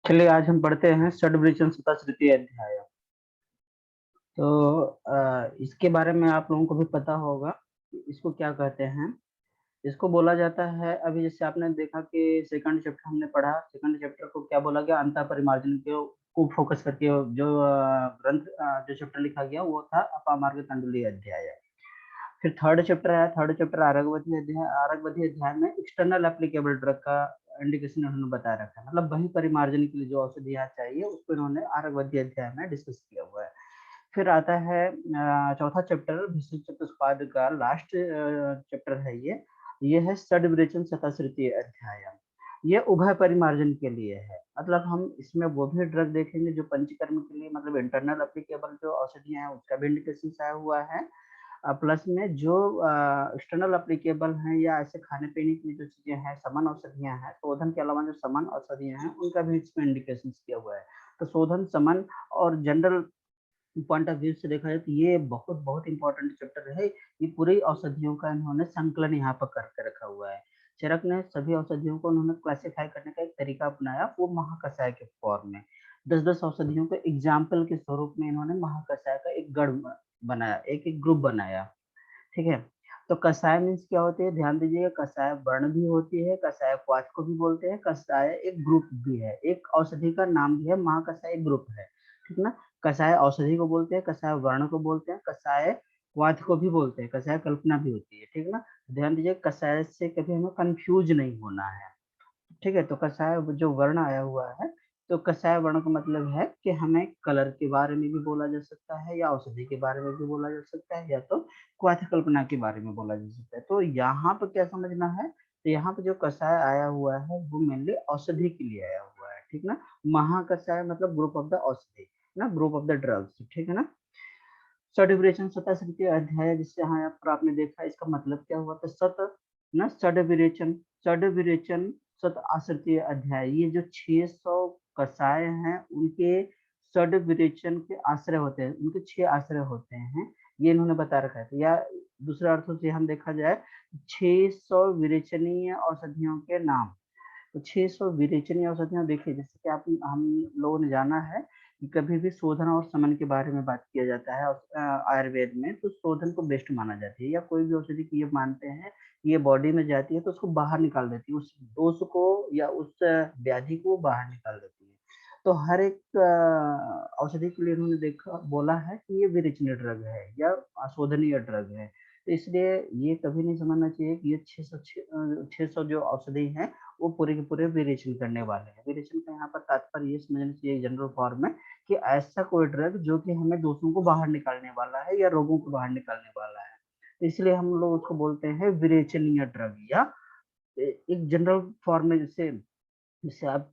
चलिए आज हम पढ़ते हैं षड्वृचन सतह तृतीय अध्याय। तो इसके बारे में आप लोगों को भी पता होगा कि इसको क्या कहते हैं। इसको बोला जाता है, अभी जैसे आपने देखा कि सेकंड चैप्टर हमने पढ़ा, सेकंड चैप्टर को क्या बोला गया, अंतः परिमार्जन को फोकस करके जो ग्रंथ जो चैप्टर लिखा गया वो था अपामार्ग तंडुली अध्याय। फिर थर्ड चैप्टर है, थर्ड चैप्टर आरगवधी अध्याय। आरगवधी अध्याय में एक्सटर्नल एप्लीकेबल ड्रग का इंडिकेशन उन्होंने बता रखा है, मतलब वही परिमार्जन के लिए जो औषधियां चाहिए उसको इन्होंने आरगवधी अध्याय में डिस्कस किया हुआ है। फिर आता है चौथा चैप्टर भीष्म चतुष्पाद का लास्ट चैप्टर है ये है षड्विरेचन शतश्रुति अध्याय। ये उभय परिमार्जन के लिए है, मतलब हम इसमें वो भी ड्रग देखेंगे जो पंचकर्म के लिए, मतलब इंटरनल एप्लीकेबल जो औषधियां हैं उसका भी इंडिकेशन आया हुआ है। प्लस में जो एक्सटर्नल एप्लीकेबल हैं या ऐसे खाने पीने की जो चीजें हैं, समन औषधियां हैं, शोधन के अलावा जो समन औषधियां हैं उनका भी इसमें इंडिकेशन किया हुआ है। तो शोधन, समन और जनरल पॉइंट ऑफ व्यू से देखा जाए तो ये बहुत बहुत इंपॉर्टेंट चैप्टर है। ये पूरी औषधियों का इन्होंने संकलन यहाँ पर करके रखा हुआ है। चरक ने सभी औषधियों को उन्होंने क्लासिफाई करने का एक तरीका अपनाया, वो महाकषाय के फॉर्म में 10-10 औषधियों के एग्जाम्पल के स्वरूप में इन्होंने महाकषाय का एक गढ़ बनाया, एक एक ग्रुप बनाया। ठीक है। तो कषाय मीन्स क्या होती है, ध्यान दीजिएगा, कषाय वर्ण भी होती है, कषाय क्वाथ को भी बोलते हैं, कषाय एक ग्रुप भी है, एक औषधि का नाम भी है, महाकषाय एक ग्रुप है। ठीक ना। कषाय औषधि को बोलते हैं, कषाय वर्ण को बोलते हैं, कषाय क्वाथ को भी बोलते हैं, कषाय कल्पना भी होती है। ठीक ना। ध्यान दीजिए, कषाय से कभी हमें कंफ्यूज नहीं होना है। ठीक है। तो कषाय जो वर्ण आया हुआ है, तो कषाय वर्ण का मतलब है कि हमें कलर के बारे में भी बोला जा सकता है, या औषधि के बारे में भी बोला जा सकता है, या तो क्वाथ कल्पना के बारे में बोला जा सकता है। तो यहाँ पर क्या समझना है, तो यहाँ पर जो कषाय आया हुआ है वो मेनली औषधि के लिए आया हुआ है। ठीक ना। महाकषाय मतलब ग्रुप ऑफ द औषधि ना, ग्रुप ऑफ द ड्रग्स। ठीक है ना। षड्विरेचन सतह तृतीय अध्याय, जिससे यहाँ पर आपने देखा इसका मतलब क्या हुआ, तो सत ना षड्विरेचन, षड्विरेचन सत आश्रितीय अध्याय, ये जो 600 कषाय हैं उनके षड्विरेचन के आश्रय होते हैं, उनके 6 आश्रय होते हैं, ये इन्होंने बता रखा है। तो या दूसरे अर्थों से हम देखा जाए 600 विरेचनीय औषधियों के नाम। तो 600 विरेचनीय औषधियां देखिए, जैसे कि आप हम लोगों ने जाना है कि कभी भी शोधन और समन के बारे में बात किया जाता है आयुर्वेद में, तो शोधन को बेस्ट माना जाती है, या कोई भी औषधि की ये मानते हैं कि ये बॉडी में जाती है तो उसको बाहर निकाल देती है, उस दोष को या उस व्याधि को बाहर निकाल देती है। तो हर एक औषधि के लिए उन्होंने देखा बोला है कि ये विरेचनीय ड्रग है या अशोधनीय ड्रग है। तो इसलिए ये कभी नहीं समझना चाहिए कि ये 600 जो औषधि है वो पूरे के पूरे विरेचन करने वाले हैं। विरेचन का यहाँ पर तात्पर्य ये समझना चाहिए जनरल फॉर्म में कि ऐसा कोई ड्रग जो कि हमें दोषों को बाहर निकालने वाला है या रोगों को बाहर निकालने वाला है, तो इसलिए हम लोग उसको बोलते हैं विरेचनीय ड्रग। या एक जनरल फॉर्म में, जैसे जैसे आप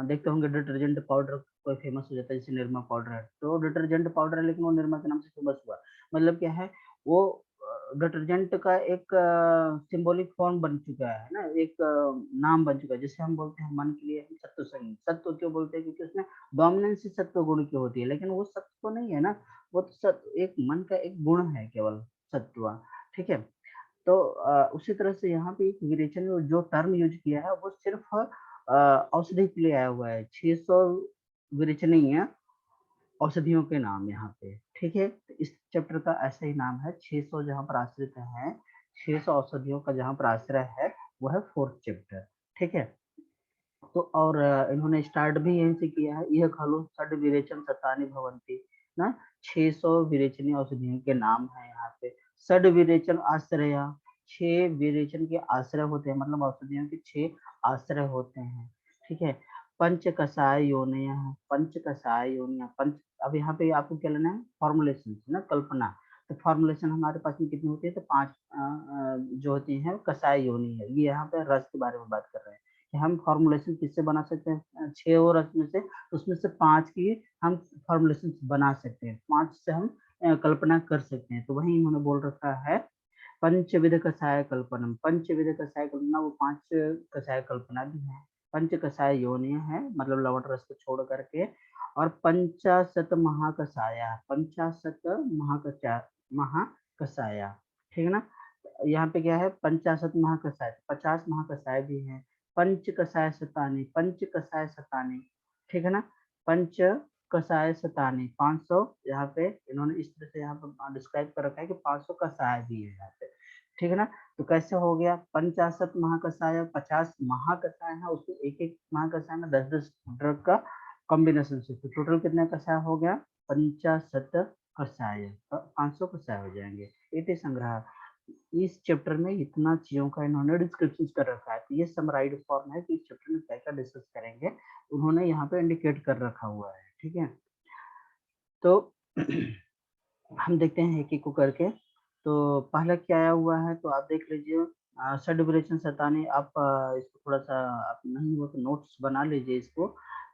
देखते होंगे डिटर्जेंट पाउडर कोई फेमस हो जाता है, जैसे निरमा पाउडर है, तो डिटर्जेंट पाउडर है लेकिन वो निरमा के नाम से फेमस हुआ, मतलब क्या है, वो डिटर्जेंट का एक सिंबॉलिक फॉर्म बन चुका है ना, एक नाम बन चुका है। जैसे हम बोलते हैं मन के लिए हम सत्व संगीत, सत्व क्यों बोलते हैं, क्योंकि उसमें डोमिनेंस सत्व गुण की होती है, लेकिन वो सत्व तो नहीं है ना, वो तो सत्व एक मन का एक गुण है केवल, सत्व। ठीक है। तो उसी तरह से यहाँ पे एक विरेचन जो टर्म यूज किया है वो सिर्फ औषधि के लिए आया हुआ है। 600 विरेचनीय औषधियों के नाम यहाँ पे। ठीक है। तो इस चैप्टर का ऐसा ही नाम है, 600 जहाँ पर आश्रित है, 600 औषधियों का जहाँ पर आश्रय है वो है फोर्थ चैप्टर। ठीक है। तो और इन्होंने स्टार्ट भी यहीं से किया है, यह खलु षड विरेचन शतानि भवन्ति ना, 600 विरेचनीय औषधियों के नाम है यहाँ पे। षड विरेचन आश्रय, 6 विरेचन के आश्रय होते हैं, मतलब औषधियों के 6 आश्रय होते हैं। ठीक है। पंच कषाय योनिया, पंच कषाय योनिया, पंच, अब यहाँ पे आपको क्या लेना है, फॉर्मुलेशन ना, कल्पना। तो फॉर्मुलेशन हमारे पास में कितनी होती है, तो 5 जो होती है कषाय योनि है, ये यहाँ पे रस के बारे में बात कर रहे हैं कि हम फॉर्मुलेशन किससे बना सकते हैं, 6 और रस में से, उसमें से 5 की हम फॉर्मुलेशन बना सकते हैं, 5 से हम कल्पना कर सकते हैं। तो वही इन्होंने बोल रखा है पंचविध कषाय कल्पनम, पंचविध कषाय कल्पना, वो 5 कषाय कल्पना भी है। पंच कषाय योनि है, मतलब लवण रस को छोड़ करके, और पंचाशत महाकषाया, पंचाशत महाकषाया। ठीक है ना। यहाँ पे क्या है, पंचाशत महाकषाय, 50 महाकषाय भी है। पंच कषाय शतानी, पंच कषाय शतानी, ठीक है ना। पंच कषाय शतानी 500, यहाँ पे इन्होंने इस तरह से यहाँ पे डिस्क्राइब कर रखा है कि 500 कषाय भी है यहाँ पे, ठीक है ना। तो कैसे हो गया, 50 महाकषाय, 50 महाकषाय है, उसको एक एक महाकषाय में 10-10 ड्रग का कॉम्बिनेशन से, तो टोटल कितने कषाय हो गया, 50 कषाय, 500 कषाय हो जाएंगे। इति संग्रह, इस चैप्टर में इतना चीजों का इन्होंने डिस्क्रिप्शन कर रखा है, तो ये समराइज्ड फॉर्म है कि इस चैप्टर में क्या क्या डिस्कस करेंगे, उन्होंने यहाँ पे इंडिकेट कर रखा हुआ है, ठीक है। तो हम देखते हैं एक एक को करके। तो पहला क्या आया हुआ है, तो आप देख लीजिए, षड विरेचन शतानी, आप इसको थोड़ा सा आप नहीं हो तो नोट्स बना लीजिए इसको।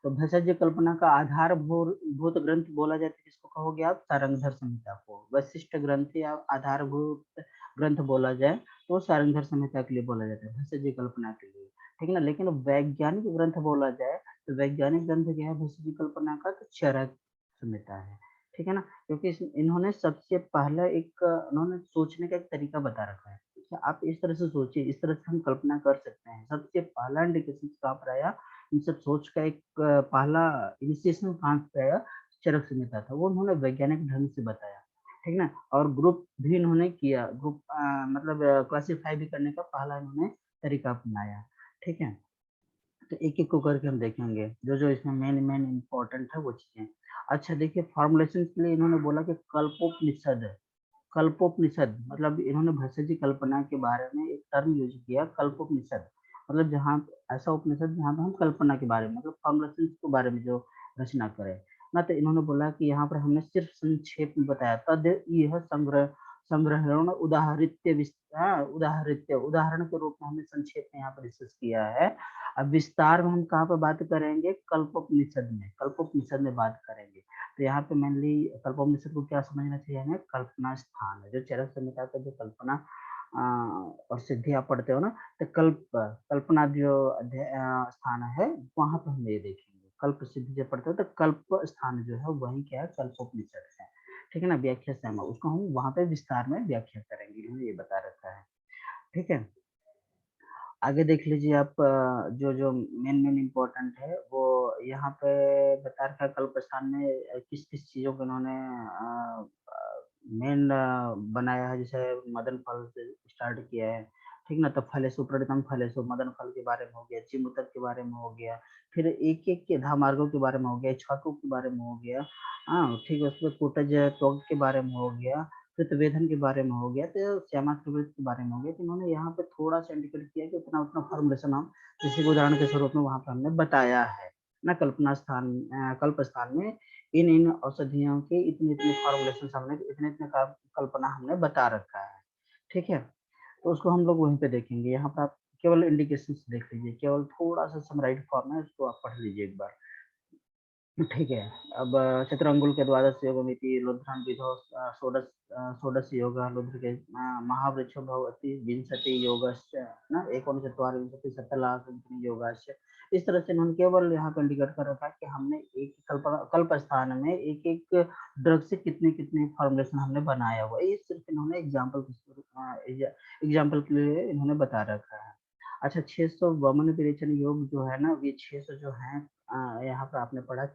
तो भेषज कल्पना का आधार भूत ग्रंथ बोला जाता है, किसको कहोगे आप, सारंगधर संहिता को। वशिष्ठ ग्रंथ या आधारभूत ग्रंथ बोला जाए तो सारंगधर संहिता के लिए बोला जाता है, भेषज कल्पना के लिए, ठीक है ना। लेकिन वैज्ञानिक ग्रंथ बोला जाए तो वैज्ञानिक ग्रंथ क्या है भेषज कल्पना का, तो चरक संहिता है, ठीक है ना। क्योंकि इन्होंने सबसे पहला एक उन्होंने सोचने का एक तरीका बता रखा है, कि आप इस तरह से सोचिए, इस तरह से हम कल्पना कर सकते हैं। सबसे पहला इंडिकेशन कहाँ पर आया, इन सब सोच का एक पहला इनिशिएशन कहाँ पे आया, चरक संहिता था, वो उन्होंने वैज्ञानिक ढंग से बताया, ठीक ना। और ग्रुप भी इन्होंने किया, ग्रुप मतलब क्लासिफाई भी करने का पहला इन्होंने तरीका अपनाया, ठीक है। तो एक एक को करके हम देखेंगे, जो जो इसमें मेन मेन इंपॉर्टेंट है वो चीजें। अच्छा देखिए, फॉर्मुलेशन के लिए इन्होंने बोला कि कल्पोपनिषद, कल्पोपनिषद मतलब इन्होंने भेषज कल्पना के बारे में एक टर्म यूज किया, कल्पोपनिषद, मतलब जहाँ ऐसा उपनिषद जहाँ पे हम कल्पना के बारे में मतलब फॉर्मुलेशन के बारे में जो रचना करें ना। तो इन्होंने बोला कि यहाँ पर हमने सिर्फ संक्षेप में बताया, तद यह संग्रह संग्रहण उदाहरित्य उदाहरित्य उदाहरण के रूप में हमने संक्षेप में यहाँ पर डिस्कस किया है। अब विस्तार में हम कहाँ पर बात करेंगे, कल्पोपनिषद में, कल्पोपनिषद में बात करेंगे। तो यहाँ पे मेनली कल्पोपनिषद को क्या समझना चाहिए हमें, कल्पना स्थान है, जो चरक संहिता का जो कल्पना और सिद्धि आप पढ़ते हो ना, तो कल्पना जो स्थान है वहां पर हम ये देखेंगे, कल्प सिद्धि जो पढ़ते हो तो कल्प स्थान जो है वही क्या है, कल्पोपनिषद है, ठीक है ना। व्याख्या से उसको हम वहां पे विस्तार में व्याख्या करेंगे, इन्होंने ये बता रखा है, ठीक है। आगे देख लीजिए आप, जो जो मेन मेन इम्पोर्टेंट है वो यहाँ पे बता रखा है, कल्प स्थान में किस किस चीजों को इन्होंने मेन बनाया है। जैसे मदन फल से स्टार्ट किया है, ठीक ना। तो फलेशु प्रणितम फलेशु, मदन फल के बारे में हो गया, चिमुतक के बारे में हो गया, फिर एक एक के धामार्गों के बारे में हो गया, छातु के बारे में हो गया, हाँ ठीक है, उसमें कुटज त्वग के बारे में हो गया, प्रतिवेदन के बारे में हो गया, तो श्यामा त्रिवृत के बारे में हो गया। तो इन्होंने यहाँ पे थोड़ा सा इंडिकेट किया कि उतना उतना फॉर्मुलेशन हम किसी को उदाहरण के स्वरूप में वहां पर हमने बताया है ना। कल्पना स्थान कल्प स्थान में इन इन औषधियों के इतने इतने फॉर्मुलेशन हमने इतने इतने कल्पना हमने बता रखा है, ठीक है। तो उसको हम लोग वहीं पे देखेंगे। यहाँ पर आप केवल इंडिकेशन देख लीजिए, केवल थोड़ा सा समराइज फॉर्म है, उसको आप पढ़ लीजिए एक बार, ठीक है। अब चतुरंगुल के द्वादश योगमिति लुध्रं विधौ षोडश षोडश योग लुध्र के महावृक्षो भवति विंशति योगश्च ना एकोनचत्वारिंशति शतलासंख्य योगश्च। इस तरह से इन्होंने केवल यहाँ पर इंडिकेट कर रखा है कि हमने एक कल्प स्थान में एक एक ड्रग से कितने कितने फॉर्मुलेशन हमने बनाया हुआ है। ये सिर्फ इन्होंने एग्जाम्पल के लिए इन्होंने बता रखा है। अच्छा, 600 वमन विरेचन योग जो है ना, ये 600 जो है यहाँ पर आपने पढ़ा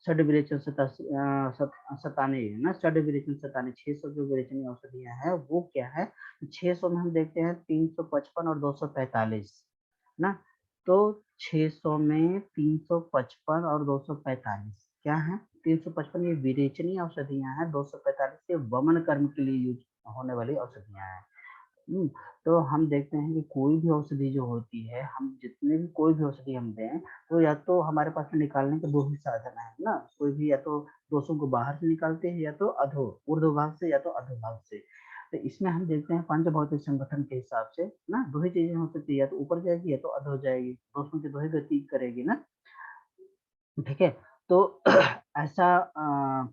षड विरेचन शतानी है ना, षड विरेचन शतानी 600 जो विरेचनीय औषधियां हैं वो क्या है, 600 में हम देखते हैं 355 और 245 ना। तो 600 में 355 और 245 क्या है, 355 ये विरेचनीय औषधियां हैं, 245 ये वमन कर्म के लिए यूज होने वाली औषधियां हैं। तो हम देखते हैं कि कोई भी औषधि जो होती है, हम जितने भी कोई भी औषधि हम दें, तो या तो हमारे पास में निकालने के दो ही साधन है ना, कोई भी या तो दोषों को बाहर से निकालते हैं, या तो ऊर्ध्व भाग से या तो अधो भाग से। तो इसमें हम देखते हैं पंच भौतिक संगठन के हिसाब से ना, दो ही चीजें हो सकती है, या तो ऊपर जाएगी या तो अधो जाएगी, दोषों की दो ही गति करेगी ना, ठीक है। तो ऐसा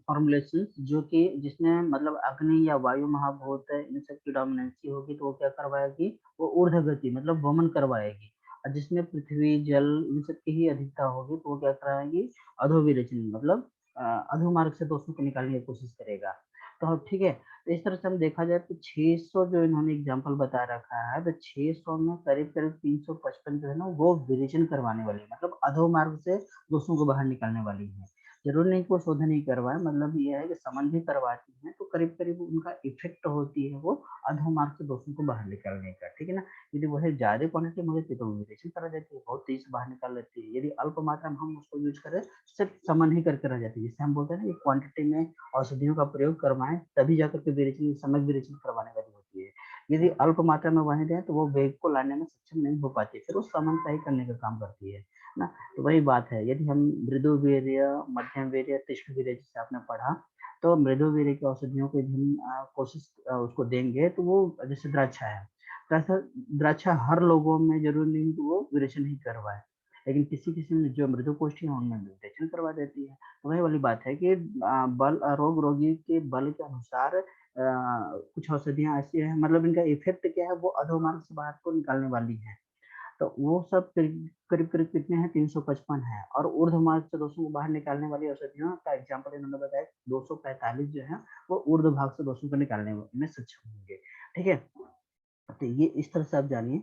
फॉर्मुलेशन जो कि जिसमें मतलब अग्नि या वायु महाभूत है, इन सब की डोमिनेंसी होगी, तो वो क्या करवाएगी, वो ऊर्ध्व गति मतलब वमन करवाएगी। और जिसमें पृथ्वी जल इन सब की ही अधिकता होगी, तो वो क्या कराएगी, अधोविरेचन मतलब अधो मार्ग से दोषों को निकालने की कोशिश करेगा। तो ठीक है, तो इस तरह से हम देखा जाए तो 600 जो इन्होंने एग्जाम्पल बता रखा है, तो 600 में करीब करीब 355 जो है ना वो विरेचन करवाने वाली है, मतलब अधो मार्ग से दोषों को बाहर निकालने वाली है। जरूरी नहीं कि वो शोधन ही करवाए, मतलब ये है कि समन भी करवाती है, तो करीब करीब उनका इफेक्ट होती है वो अधो मार्ग से दोषों को बाहर निकालने का, ठीक है ना। यदि वह ज्यादा क्वांटिटी में होती है तो विरेचन करा देती है, बहुत तेज से बाहर निकाल लेती है। यदि अल्प मात्रा में हम उसको यूज करें, सिर्फ समन ही करके रह जाती है, जिससे हम बोलते हैं ना, ये क्वांटिटी में औषधियों का प्रयोग करवाएं तभी जाकर के विरेचन, समग्र विरेचन करवाने वाली होती है। यदि अल्प मात्रा में वहीं दें तो वो वेग को लाने में सक्षम नहीं हो पाती, फिर वो समानता ही करने का काम करती है ना। तो वही बात है, यदि हम मृदु वीर्य, मध्यम वीर्य, तीक्ष्ण वीर्य जैसे आपने पढ़ा, तो मृदु वीर्य की औषधियों को यदि हम कोशिश उसको देंगे तो वो जैसे द्राक्षा है, द्राक्षा हर लोगों में जरूरी नहीं कि वो विरेचन ही करवाए, लेकिन किसी किसी में जो मृदु कोष्ठी है उनमें विरेचन करवा देती है। तो वही वाली बात है कि रोग रोगी के बल के अनुसार कुछ औषधियां ऐसी हैं, मतलब इनका इफेक्ट क्या है, वो अधोमार्ग से बाहर को निकालने वाली है। तो वो सब करीब करीब कितने हैं, 355 है। और ऊर्ध्व मार्ग से दोषों को बाहर निकालने वाली औषधियों का एग्जाम्पल इन्होंने बताया 245 जो है वो ऊर्ध्व भाग से दोषों को निकालने में सक्षम होंगे, ठीक है। तो ये इस तरह से आप जानिए।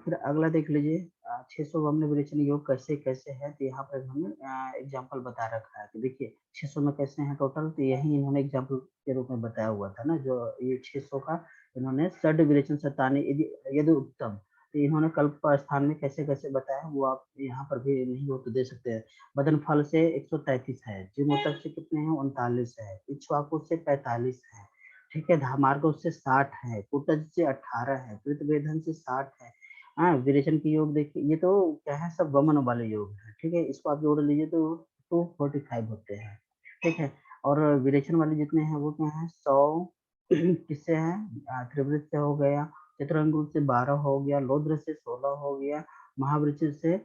फिर अगला देख लीजिए, 600 वमन विरेचन योग कैसे कैसे है, तो यहाँ पर इन्होंने एग्जाम्पल बता रखा है कि देखिए 600 में कैसे हैं टोटल, तो यही इन्होंने एग्जाम्पल के रूप में बताया हुआ था ना, जो ये 600 का इन्होंने षड विरेचन सताने यदि यदि उत्तम, तो इन्होंने कल्प स्थान में कैसे कैसे बताया वो आप यहाँ पर भी नहीं हो तो दे सकते हैं। बदन फल से 133 है, जीवोतक से कितने हैं, 39 है, इक्ष्वाकु से 45 है, ठीक है, धामार्ग से 60 है, कुटज से 18 है, कृतवेधन से 60 है। हाँ, विरेचन के योग देखिए, ये तो क्या है, सब वमन वाले योग है, ठीक है, इसको आप जोड़ लीजिए तो 245 होते हैं, ठीक है। और विरेचन वाले जितने हैं वो क्या है, 100 किससे है, त्रिवृत से हो गया, चतुरंग से 12 हो गया, लौद्र से 16 हो गया, महावृक्ष से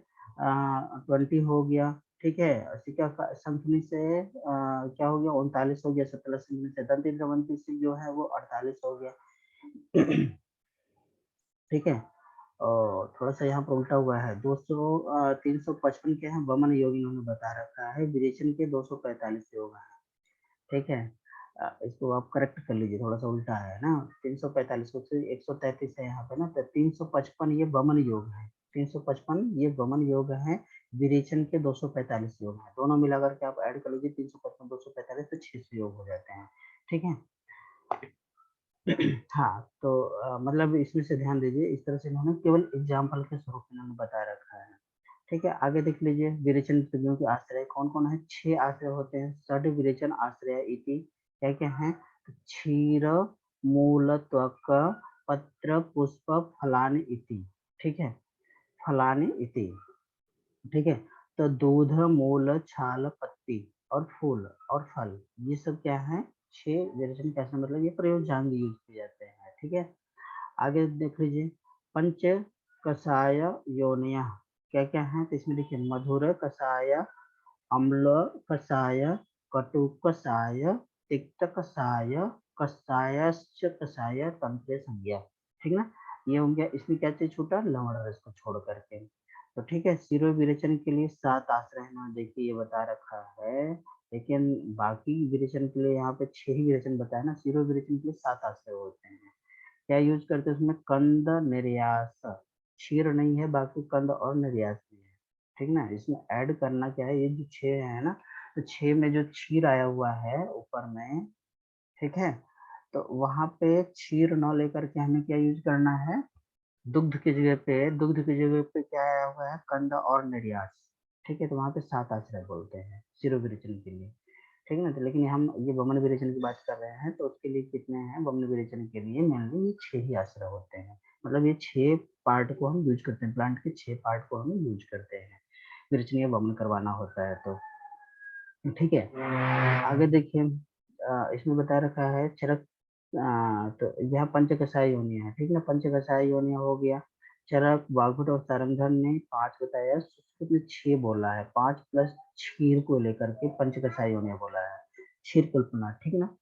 20 हो गया, ठीक है, सिक्का शंखनी से क्या हो गया, 39 हो गया, सतलज शंखनी से, दंती द्रवंती से जो है वो 48 हो गया। ठीक है, और थोड़ा सा यहाँ पर उल्टा हुआ है, 355 के हैं वमन योग इन्होंने बता रखा है, विरेचन के 245 योग है, ठीक है। इसको आप करेक्ट कर लीजिए, थोड़ा सा उल्टा है ना, 345 को 133 है यहाँ पे ना, तो 355 ये वमन योग है, 355 ये वमन योग है, विरेचन के 245 योग है, दोनों मिलाकर के आप ऐड कर लीजिए, 355 245 तो 600 योग हो जाते हैं, ठीक है। हाँ, तो मतलब इसमें से ध्यान दीजिए, इस तरह से इन्होंने केवल एग्जाम्पल के स्वरूप में इन्होंने बता रखा है, ठीक है। आगे देख लीजिए, विरेचन त्रिवियों के आश्रय कौन कौन है, 6 आश्रय होते हैं, षड विरेचन आश्रय इति क्या क्या है, तो क्षीर, मूल, त्वक, पत्र, पुष्प, फलानि इति, ठीक है, फलानि इति, ठीक है। तो दूध, मूल, छाल, पत्ती और फूल और फल, ये सब क्या है, 6 विरेचन कैसे, मतलब ये प्रयोग जान यूज किए जाते हैं, ठीक है। आगे देख लीजिए, पंच कषाय योनिया क्या क्या है, तो इसमें देखिए, मधुर कषाय, अम्ल कषाय, कटु कषाय, तिक्त कषाय, कषायश्च कषाय, तंत्र संज्ञा, ठीक ना। ये हो गया, इसमें क्या चीज छूटा, लवण रस को छोड़ करके। तो ठीक है, शिरो विरेचन के लिए 7 आश्रय है, देखिए ये बता रखा है, लेकिन बाकी विरेचन के लिए यहाँ पे 6 ही विरेचन बताया ना, शिरो विरेचन के लिए 7 आश्रय होते हैं। क्या यूज करते हैं उसमें, कंद निर्यास, क्षीर नहीं है, बाकी कंद और निर्यास भी है, ठीक ना। इसमें ऐड करना क्या है, ये जो 6 है ना, तो 6 में जो क्षीर आया हुआ है ऊपर में, ठीक है, तो वहां पे क्षीर न लेकर के हमें क्या यूज करना है, दुग्ध की जगह पे क्या आया हुआ है, कंद और निर्यास, ठीक है। तो वहां पे 7 आश्रय बोलते हैं शिरो विरेचन के लिए, ठीक है ना। तो लेकिन हम ये वमन विरेचन की बात कर रहे हैं, तो उसके लिए कितने हैं, वमन विरेचन के लिए मेनली ये 6 ही आश्रय होते हैं, मतलब ये 6 पार्ट को हम यूज करते हैं, प्लांट के 6 पार्ट को हम यूज करते हैं विरेचन या वमन करवाना होता है तो, ठीक है। आगे देखिए, इसमें बता रखा है चरक, तो यह पंचकषाय योनिया है, ठीक है ना, पंचकषाय योनिया हो गया, चरक, वाघुट और सारंगधर ने 5 बताया, सुश्रुत ने 6 बोला है, 5 प्लस क्षीर को लेकर के पंचकषाय योनिया बोला है, क्षीर कल्पना, ठीक ना।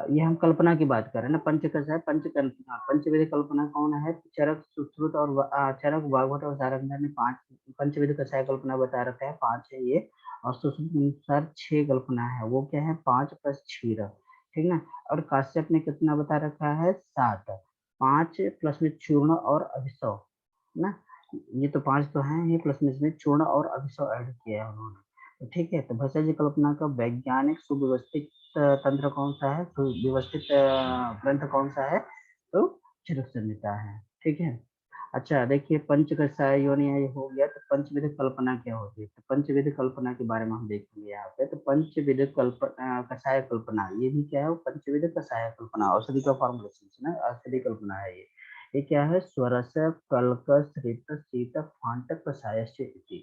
ये हम कल्पना की बात कर रहे हैं ना, पंचकषाय पंचकल्पना, पंचविध कल्पना कौन है, चरक, सुश्रुत और चरक, वाघुट और सारंगधर ने 5 पंचविध कषाय कल्पना बता रखा है, 5 है ये, और सूत्र के अनुसार 6 कल्पना है, वो क्या है 5 + क्षीर, ठीक ना। और काश्यप ने कितना बता रखा है 7, 5 प्लस में चूर्ण और अभिसव ना, ये तो 5 तो है, ये प्लस में इसमें चूर्ण और अभिसव ऐड किया है उन्होंने। तो ठीक है, तो भस्त्याजी कल्पना का वैज्ञानिक सुव्यवस्थित तंत्र कौन सा है, सुव्यवस्थित ग्रंथ कौन सा है, तो चरक संहिता है, ठीक है। अच्छा देखिए, पंचकषाय योनि ये हो गया, तो पंचविध कल्पना क्या होती है, तो पंचविध कल्पना के बारे में हम देखेंगे यहाँ पे। तो पंचविध कल्पना कषाय कल्पना, ये भी क्या है, वो पंचविध कषाय कल्पना औषधि का फॉर्मुलेशन है, औषधि कल्पना है ये क्या है, स्वरस कल्क श्रित शीत फांटक कषायश्च इति,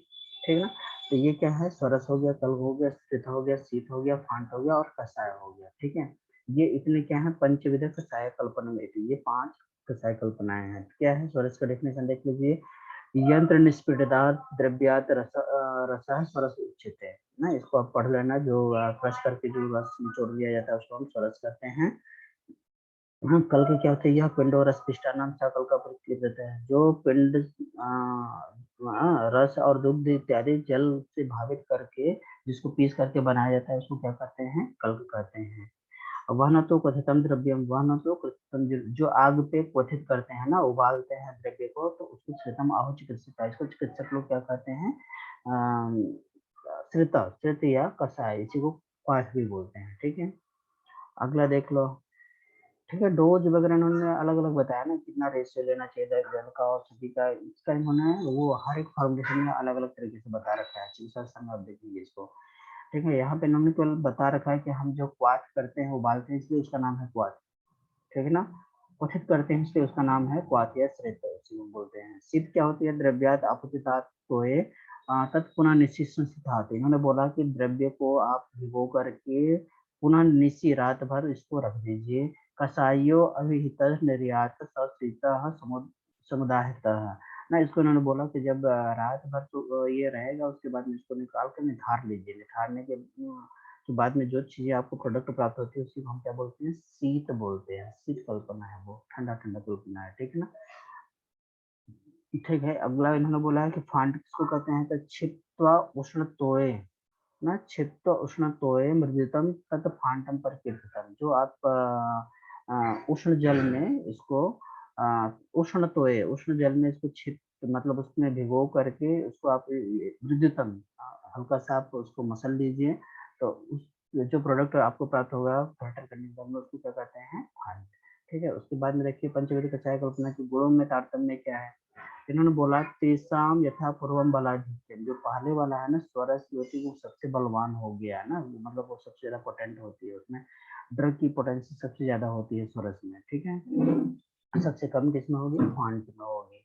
ठीक ना। तो ये क्या है, स्वरस हो गया, कल्क हो गया, श्रित हो गया, शीत हो गया, फांट हो गया और कषाय हो गया, ठीक है। ये इतने क्या है पंचविध कषाय कल्पना में, ये 5 कषाय कल्पनाएं हैं। क्या है स्वरस का डेफिनेशन देख लीजिए, यंत्र निष्पीड़ितात् द्रव्यात् रसः स्वरस उच्यते ना, इसको आप पढ़ लेना, जो क्रश करके जो रस निचोड़ दिया जाता है उसको हम स्वरस कहते हैं। हाँ, कल के क्या होते हैं, यह पिंड और रस पिष्टानाम कल का प्रतीक देता है, जो पिंड रस और दुग्ध इत्यादि जल से भावित करके जिसको पीस करके बनाया जाता है उसको क्या कहते हैं, कल्क कहते हैं। वह न तो क्वथितम द्रव्यम, वह न तो कृतम, जो आग पे क्वथित करते हैं ना, उबालते हैं द्रव्य को, तो उसको श्रितम आहो चिकित्सक, इसको चिकित्सक लोग क्या कहते हैं, श्रित, श्रित या कषाय, इसी को क्वाथ भी बोलते हैं, ठीक है। अगला देख लो, ठीक है। डोज वगैरह इन्होंने अलग अलग बताया ना, कितना रेशियो लेना चाहिए जल का और सभी का, इसका इन्होंने वो हर एक फॉर्मुलेशन में अलग अलग तरीके से बता रखा है, चिकित्सा में आप देखेंगे इसको, ठीक है। यहाँ पे इन्होंने केवल बता रखा है कि हम जो क्वाथ करते हैं, उबालते हैं, इसलिए उसका नाम है क्वाथ, ठीक है ना। क्वथित करते हैं इसलिए उसका नाम है क्वाथ या श्रित, इसी को बोलते हैं। शीत क्या होती है, द्रव्यात आपूर्तितात तोये तत्पुनः निश्चित संस्थित, इन्होंने बोला कि द्रव्य को आप भिगो करके पुनः निशी रात भर इसको रख दीजिए, कषायो अभिहित निर्यात सशीतः समुदाहतः ना, इसको इन्होंने बोला कि जब रात भर तो ये रहेगा, उसके बाद में इसको निकाल कर निथार लीजिए, निथारने के बाद में जो चीजें आपको प्रोडक्ट प्राप्त होती है उसी को हम क्या बोलते हैं, शीत बोलते हैं, शीत कल्पना है, वो ठंडा ठंडा कल्पना है, ठीक है ना। ठीक है, अगला इन्होंने बोला है कि फांड किसको कहते हैं, तो छित्वा उष्ण तोय ना, छित्वा उष्ण तोय मृदितम तत् फांटम पर कीर्तन, जो आप उष्ण जल में इसको उष्ण तोय, उष्ण जल में इसको छित, मतलब उसमें भिगो करके उसको आप मृदितम हल्का सा आप उसको मसल लीजिए, तो उस जो प्रोडक्ट आपको प्राप्त होगा फिल्टर करने के बाद में उसको क्या कहते हैं, फांड, ठीक है। उसके बाद में देखिए पंचविध कषाय कल्पना के गुणों में तारतम्य क्या है, इन्होंने बोला तेसाम यथा पूर्वम बलाढ्य, जो पहले वाला है ना स्वरस ज्योति, वो सबसे बलवान हो गया है ना, मतलब वो सबसे ज्यादा पोटेंट होती है, उसमें ड्रग की पोटेंसी सबसे ज्यादा होती है स्वरस में, ठीक है। सबसे कम किसमें होगी, फांड में होगी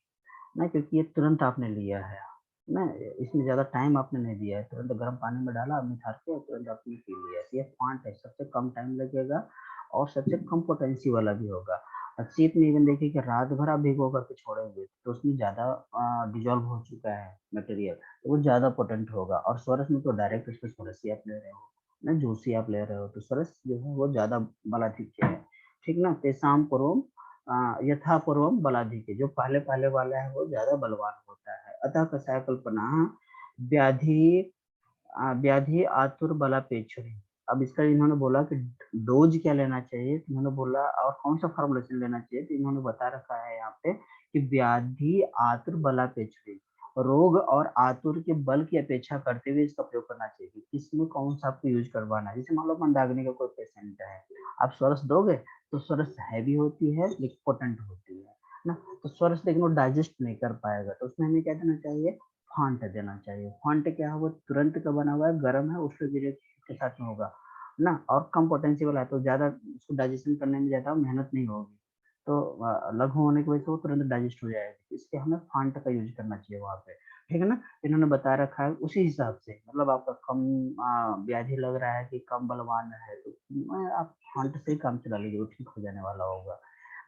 ना, क्योंकि ये तुरंत आपने लिया है ना, इसमें ज्यादा टाइम आपने नहीं दिया है, तुरंत गर्म पानी में डाला निथार के तुरंत आपने पी लिया, ये फांड है, सबसे कम टाइम लगेगा और सबसे कम पोटेंसी वाला भी होगा। और शीत में इवन देखिए कि रात भर आप भिगो करके छोड़ेंगे तो उसमें ज्यादा डिजोल्व हो चुका है मटेरियल, तो वो ज्यादा पोटेंट होगा। और स्वरस में तो डायरेक्ट उसको स्वरस ही आप ले रहे हो ना, जूस ही आप ले रहे हो, तो स्वरस जो है वो ज्यादा बलाधिक्य है, ठीक ना। तेसाम पूर्वम यथा पूर्वम बलाधिक्य, जो पहले पहले वाला है वो ज्यादा बलवान होता है। अतः कषाय कल्पना व्याधि व्याधि आतुर बलापेक्षुरी, अब इसका इन्होंने बोला कि डोज क्या लेना चाहिए, तो इन्होंने बोला और कौन सा फॉर्मुलेशन लेना चाहिए, तो इन्होंने बता रखा है यहाँ पे कि व्याधि आतुर बलापेक्षुरी, रोग और आतुर के बल की अपेक्षा करते हुए इसका प्रयोग करना चाहिए, किसमें कौन सा आपको यूज करवाना है। जैसे मान लो मंदाग्नि का कोई पेशेंट है, आप स्वरस दोगे तो स्वरस हैवी होती है लेकिन पोटेंट होती है ना, तो स्वरस लेकिन वो डाइजेस्ट नहीं कर पाएगा, तो उसमें हमें क्या देना चाहिए, फांट देना चाहिए। फांट क्या है, वो तुरंत का बना हुआ है, गर्म है, उसके गिरे के साथ में होगा ना, और कम पोटेंशियल वाला है, तो ज्यादा उसको डाइजेशन करने में ज्यादा मेहनत नहीं होगी, तो लघु होने की वजह से वो तुरंत डाइजेस्ट हो जाएगा, इसलिए हमें फांट का यूज करना चाहिए वहाँ पे, ठीक है ना। इन्होंने बता रखा है उसी हिसाब से, मतलब आपका कम व्याधि लग रहा है कि कम बलवान है, तो आप फांट से ही काम चला लीजिए, वो ठीक हो जाने वाला होगा।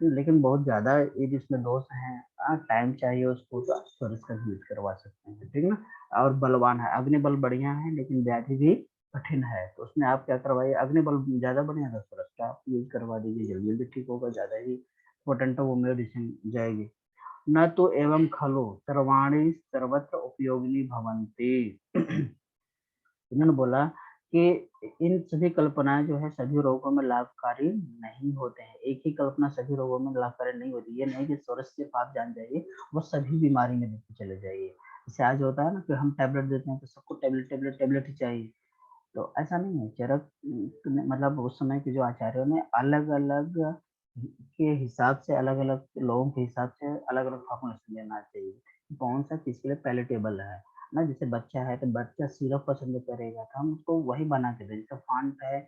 लेकिन बहुत ज्यादा ये जिसमें दोष है, टाइम चाहिए उसको, तो आप स्वरस का यूज करवा सकते हैं, ठीक ना। और बलवान है, अग्नि बल बढ़िया है लेकिन व्याधि भी कठिन है, तो उसमें आप क्या करवाइए, अग्नि बल ज्यादा बढ़िया था स्वरस का, आप यूज करवा दीजिए, जल्दी जल्दी ठीक होगा, ज्यादा ही पोटेंट वो मेडिसिन जाएगी। न तो एवं खलो सर्वाणी सर्वत्र उपयोगिनी भवंती इन्होंने बोला कि इन सभी कल्पनाएं जो है सभी रोगों में लाभकारी नहीं होते हैं। एक ही कल्पना सभी रोगों में लाभकारी नहीं होती। ये नहीं कि सोरस से आप जान जाइए वो सभी बीमारी में देते चले जाइए। जैसे आज होता है ना कि हम टैबलेट देते हैं तो सबको टैबलेट टैबलेट टैबलेट ही चाहिए, तो ऐसा नहीं है। चरक मतलब उस समय के जो आचार्यों ने अलग अलग के हिसाब से, अलग अलग लोगों के हिसाब से अलग अलग फॉर्मुलेशन लेना चाहिए, कौन सा किसके लिए पैलेटेबल है ना। जैसे बच्चा है तो बच्चा सिरप पसंद करेगा तो हम उसको वही बना के दें। जैसे फांट है,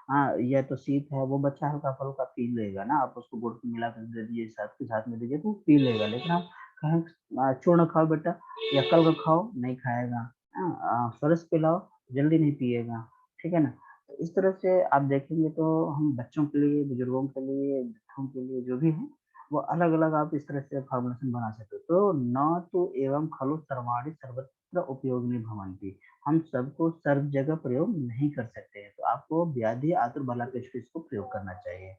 हाँ, या तो शीत है, वो बच्चा हल्का फुल्का पी लेगा ना, आप उसको गुड़ मिला कर दे दीजिए, साथ के साथ में दीजिए तो पी लेगा। लेकिन हम कहें चूर्ण खाओ बेटा या कल का खाओ, नहीं खाएगा। सरस पिलाओ, जल्दी नहीं पिएगा, ठीक है ना। तो इस तरह से आप देखेंगे तो हम बच्चों के लिए, बुजुर्गों के लिए, वृद्धों के लिए जो भी है वो अलग अलग आप इस तरह से फॉर्मुलेशन बना सकते हो। तो न तो एवं खलु सर्वाणि सर्वत्र उपयोगिनी भवन्ति, हम सबको सर्व जगह प्रयोग नहीं कर सकते हैं। तो आपको व्याधि आतुर बलापेश इसको प्रयोग करना चाहिए,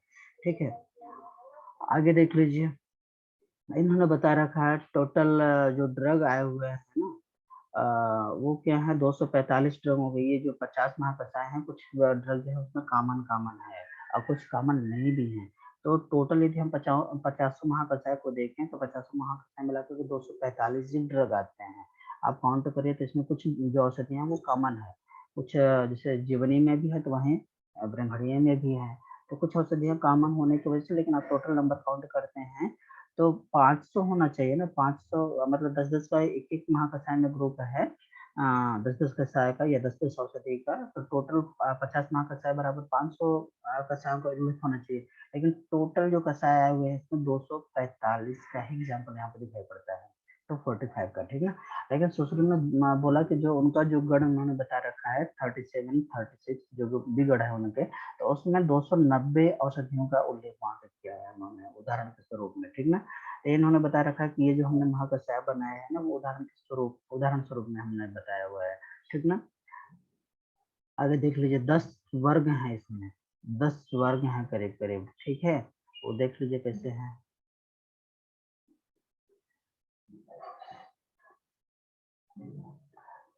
ठीक है। आगे देख लीजिए, इन्होंने बता रखा है टोटल जो ड्रग आए हुए हैं ना, वो क्या है 245 ड्रग हो गई। ये जो 50 महाकषाय हैं, कुछ ड्रग है उसमें कॉमन कॉमन है और कुछ कॉमन नहीं भी है। तो टोटल यदि हम 50 महाकषाय को देखें तो 50 महाकषाय मिलाकर के 245 ही ड्रग आते हैं। आप काउंट करिए तो इसमें कुछ जो औषधियाँ वो कॉमन है, कुछ जैसे जीवनी में भी है तो वहीं ब्रह्मणीय में भी है। तो कुछ औषधियाँ कॉमन होने की वजह से, लेकिन आप टोटल नंबर काउंट करते हैं तो 500 होना चाहिए ना। 500 मतलब 10-10 का एक एक महाकषाय में ग्रुप है, 10-10 कषाय का या 10-10 औषधि का, तो टोटल 50 महाकषाय बराबर 500 कषायों का यूनिट होना चाहिए। लेकिन टोटल जो कषाय आए हुए हैं इसमें 245 का ही एग्जाम्पल यहाँ पे दिखाई पड़ता है, तो 45 का, ठीक है। लेकिन सुश्रुत ने बोला कि जो उनका जो गण उन्होंने बता रखा है 37 36 जो भी गण है उनके, तो उसमें 290 औषधियों का उल्लेख वहां पे किया है उन्होंने उदाहरण के स्वरूप में, ठीक ना। तो इन्होंने बता रखा है कि ये जो हमने महाकषाय बनाया है ना वो उदाहरण स्वरूप में हमने बताया हुआ है, ठीक ना। आगे देख लीजिए 10 वर्ग हैं इसमें, 10 वर्ग हैं करीब करीब, ठीक है। वो देख लीजिए कैसे हैं।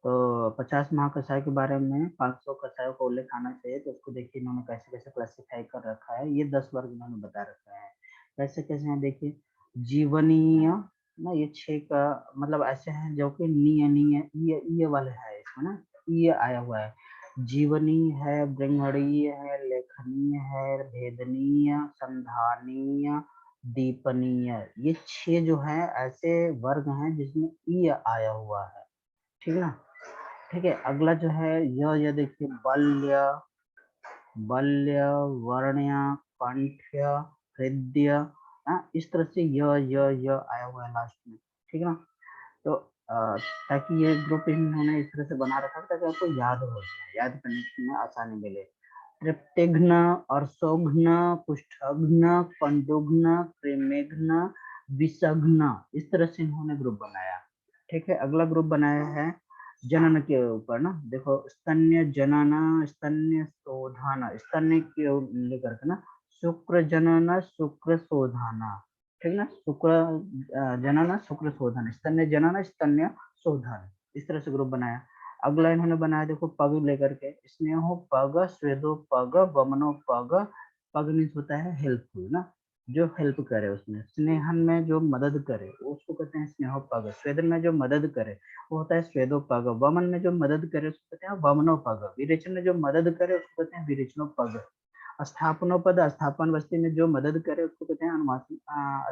तो 50 महाकषाय के बारे में 500 कषायों का उल्लेख आना चाहिए। तो उसको देखिए इन्होंने कैसे कैसे क्लासिफाई कर रखा है। ये 10 वर्ग इन्होंने बता रखा है, कैसे कैसे हैं देखिए। जीवनीय ना, ये 6 का मतलब ऐसे हैं जो कि ये वाले है इसमें ना, ये आया हुआ है। जीवनीय है, ब्रह्मणीय है, लेखनीय है, भेदनीय, संधानीय, दीपनीय, ये 6 जो है ऐसे वर्ग हैं जिसमें ई आया हुआ है, ठीक है ना। ठीक है, अगला जो है यह देखिए बल्य, बल्य, वर्ण्य, कंठ्य, हृदय, इस तरह से य आया हुआ है लास्ट में, ठीक है ना। तो ताकि ये ग्रुप इन्होंने इस तरह से बना रखा है ताकि आपको याद हो जाए, याद करने में आसानी मिले। तृप्तिघ्न, अर्शोघ्न, कुष्ठघ्न, पंडुघ्न, प्रेमेघ्न, विषघ्न, इस तरह से इन्होंने ग्रुप बनाया, ठीक है। अगला ग्रुप बनाया है जनन के ऊपर ना, देखो स्तन्य जनन, स्तन्य शोधन, स्तन्य के लेकर के ना, शुक्र जनन, शुक्र शोधन, ठीक ना। शुक्र जनन, शुक्र शोधन, स्तन्य जनन, स्तन्य शोधन, इस तरह से ग्रुप बनाया। अगला इन्होंने बनाया देखो पग लेकर के, स्नेहो पग, स्वेदो पग, वमनो पग। पग मीन्स होता है हेल्पफुल ना, जो हेल्प करे, उसमें स्नेहन में जो मदद करे वो उसको कहते हैं स्नेहो पग, स्वेदन में जो मदद करे वो होता है स्वेदो पग, वमन में जो मदद करे उसको कहते हैं वमनो पग, विरेचन में जो मदद करे उसको कहते हैं विरेचनो पग, स्थापनोपद, स्थापन वस्ती में जो मदद करे उसको कहते हैं अनुवासन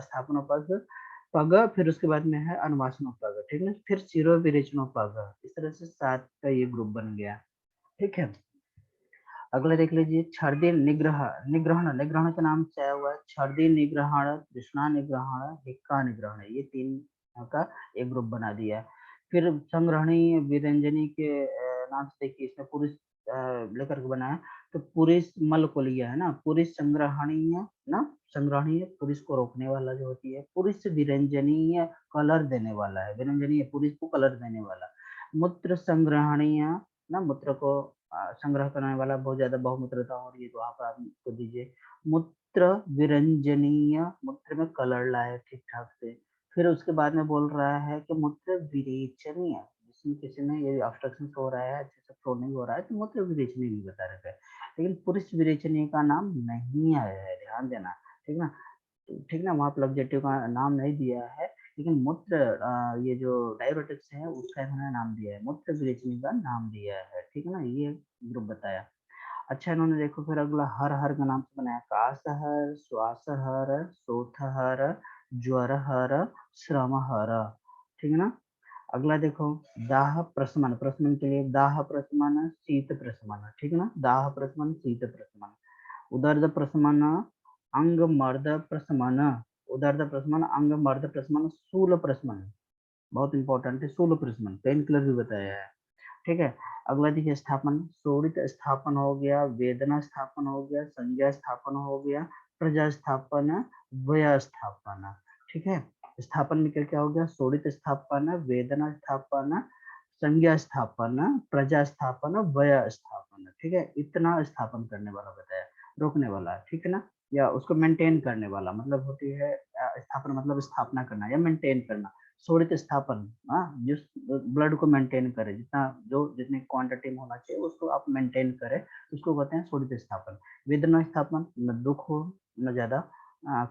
स्थापनोपद पग। फिर उसके बाद में है अनुवासनोपग, ठीक है। फिर शिरो विरेचनोपग, इस तरह से 7 का ये ग्रुप बन गया, ठीक है। अगला देख लीजिए छर्दी निग्रह, निग्रहण, निग्रहण के नाम से आया हुआ है। छर्दी निग्रहण, तृष्णा निग्रहण, हिक्का निग्रहण, ये 3 का एक ग्रुप बना दिया। फिर संग्रहणी विरंजनी के नाम से देखिए इसमें पुरुष लेकर के बनाया। तो पुरुष मल को लिया है ना, पुरुष संग्रहणीय ना, संग्रहणीय पुरुष को रोकने वाला जो होती है, पुरुष विरंजनीय कलर देने वाला है, विरंजनीय पुरुष को कलर देने वाला। मूत्र संग्रहणीय ना, मूत्र को संग्रह करने वाला, बहुत ज्यादा बहुमूत्रता हो रही है तो वहां पर आप को दीजिए। मूत्र विरंजनीय, मूत्र में कलर लाए ठीक ठाक से। फिर उसके बाद में बोल रहा है कि मूत्र विरेचनीय, ऑब्स्ट्रक्शन किसी में ये ऑब्स्ट्रक्शन हो रहा है, अच्छे से फ्लो नहीं हो रहा है, तो मूत्र विरेचनी भी बता रखा है, लेकिन पुरुष विरेचनी का नाम नहीं आया है, ध्यान देना, ठीक ना, ठीक ना, वहाँ पर ऑब्जेक्टिव का नाम नहीं दिया है, लेकिन मूत्र ये जो डायबिटिक्स है उसका इन्होंने नाम दिया है, मूत्र विरेचनी का नाम दिया है, ठीक है ना, ये ग्रुप बताया। अच्छा, इन्होंने देखो फिर अगला हर हर का नाम से बनाया, कासहर, श्वासहर, सोथहर, ज्वरहर, श्रमहर, ठीक है ना। अगला देखो दाह प्रशमन, प्रशमन के लिए दाह प्रशमन, शीत प्रशमन, ठीक है ना, दाह प्रशमन, शीत प्रशमन, उदर्द प्रशमन, अंग मर्द प्रशमन, उदर्द प्रशमन, अंग मर्द प्रशमन, शूल प्रशमन, बहुत इंपॉर्टेंट है, शूल प्रशमन, पेन किलर भी बताया है, ठीक है। अगला देखिए स्थापन, शोणित स्थापन हो गया, वेदना स्थापन हो गया, संज्ञा स्थापन हो गया, प्रजा स्थापन, वय स्थापन, ठीक है। स्थापन में क्या क्या हो गया, शोणित स्थापन, वेदना स्थापन, संज्ञा स्थापन, प्रजा स्थापन, वय स्थापन, ठीक है, इतना स्थापन करने वाला बताया, रोकने वाला, ठीक है ना, या उसको मेंटेन करने वाला, मतलब होती है स्थापन मतलब स्थापना करना या मेंटेन करना, शोणित स्थापन, जिस ब्लड को मेंटेन करे, जितना जो जितनी क्वांटिटी में होना चाहिए उसको आप मेंटेन करें, उसको कहते हैं शोणित स्थापन। वेदना स्थापन, न दुख हो न ज्यादा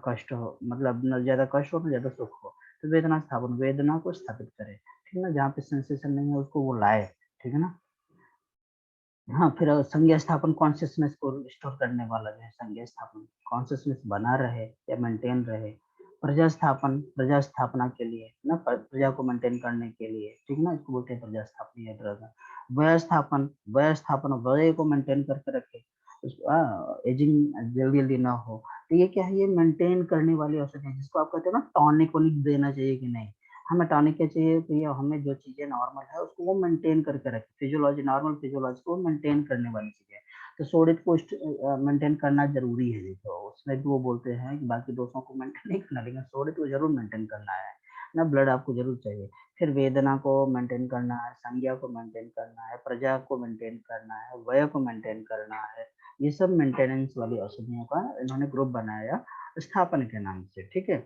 कष्ट हो, मतलब न ज्यादा कष्ट हो न ज्यादा सुख हो, तो वेदना स्थापन, वेदना को स्थापित करे, ठीक है ना, जहाँ पे सेंसेशन नहीं है उसको वो लाए, ठीक है ना। हाँ, फिर संज्ञा स्थापन, कॉन्शियसनेस को रिस्टोर करने वाला जो है संज्ञा स्थापन, कॉन्शियसनेस बना रहे या मेंटेन रहे। प्रजा स्थापन, प्रजा स्थापना के लिए ना, प्रजा को मेंटेन करने के लिए, ठीक है ना, इसको बोलते हैं प्रजा स्थापना या प्रजा। वय स्थापन, वय स्थापन, वय को मेंटेन करके रखे, एजिंग जल्दी जल्दी ना हो, तो ये क्या है, ये मेंटेन करने वाली औषधि है, जिसको आप कहते हैं ना टॉनिक वॉनिक देना चाहिए कि नहीं, हमें टॉनिक क्या चाहिए, तो ये हमें जो चीजें नॉर्मल है उसको वो मेंटेन करके रखे, फिजियोलॉजी, नॉर्मल फिजियोलॉजी को मेंटेन करने वाली चीजें, तो शोणित को मेंटेन करना जरूरी है, देखो उसमें भी वो बोलते हैं कि बाकी दोषों को मेंटेन नहीं करना, लेकिन शोणित को जरूर मेंटेन करना है ना, ब्लड आपको जरूर चाहिए। फिर वेदना को मेंटेन करना है, संज्ञा को मेंटेन करना है, प्रजा को मेंटेन करना है, वय को मेंटेन करना है, ये सब मेंटेनेंस वाली औषधियों का इन्होंने ग्रुप बनाया स्थापन के नाम से, ठीक है।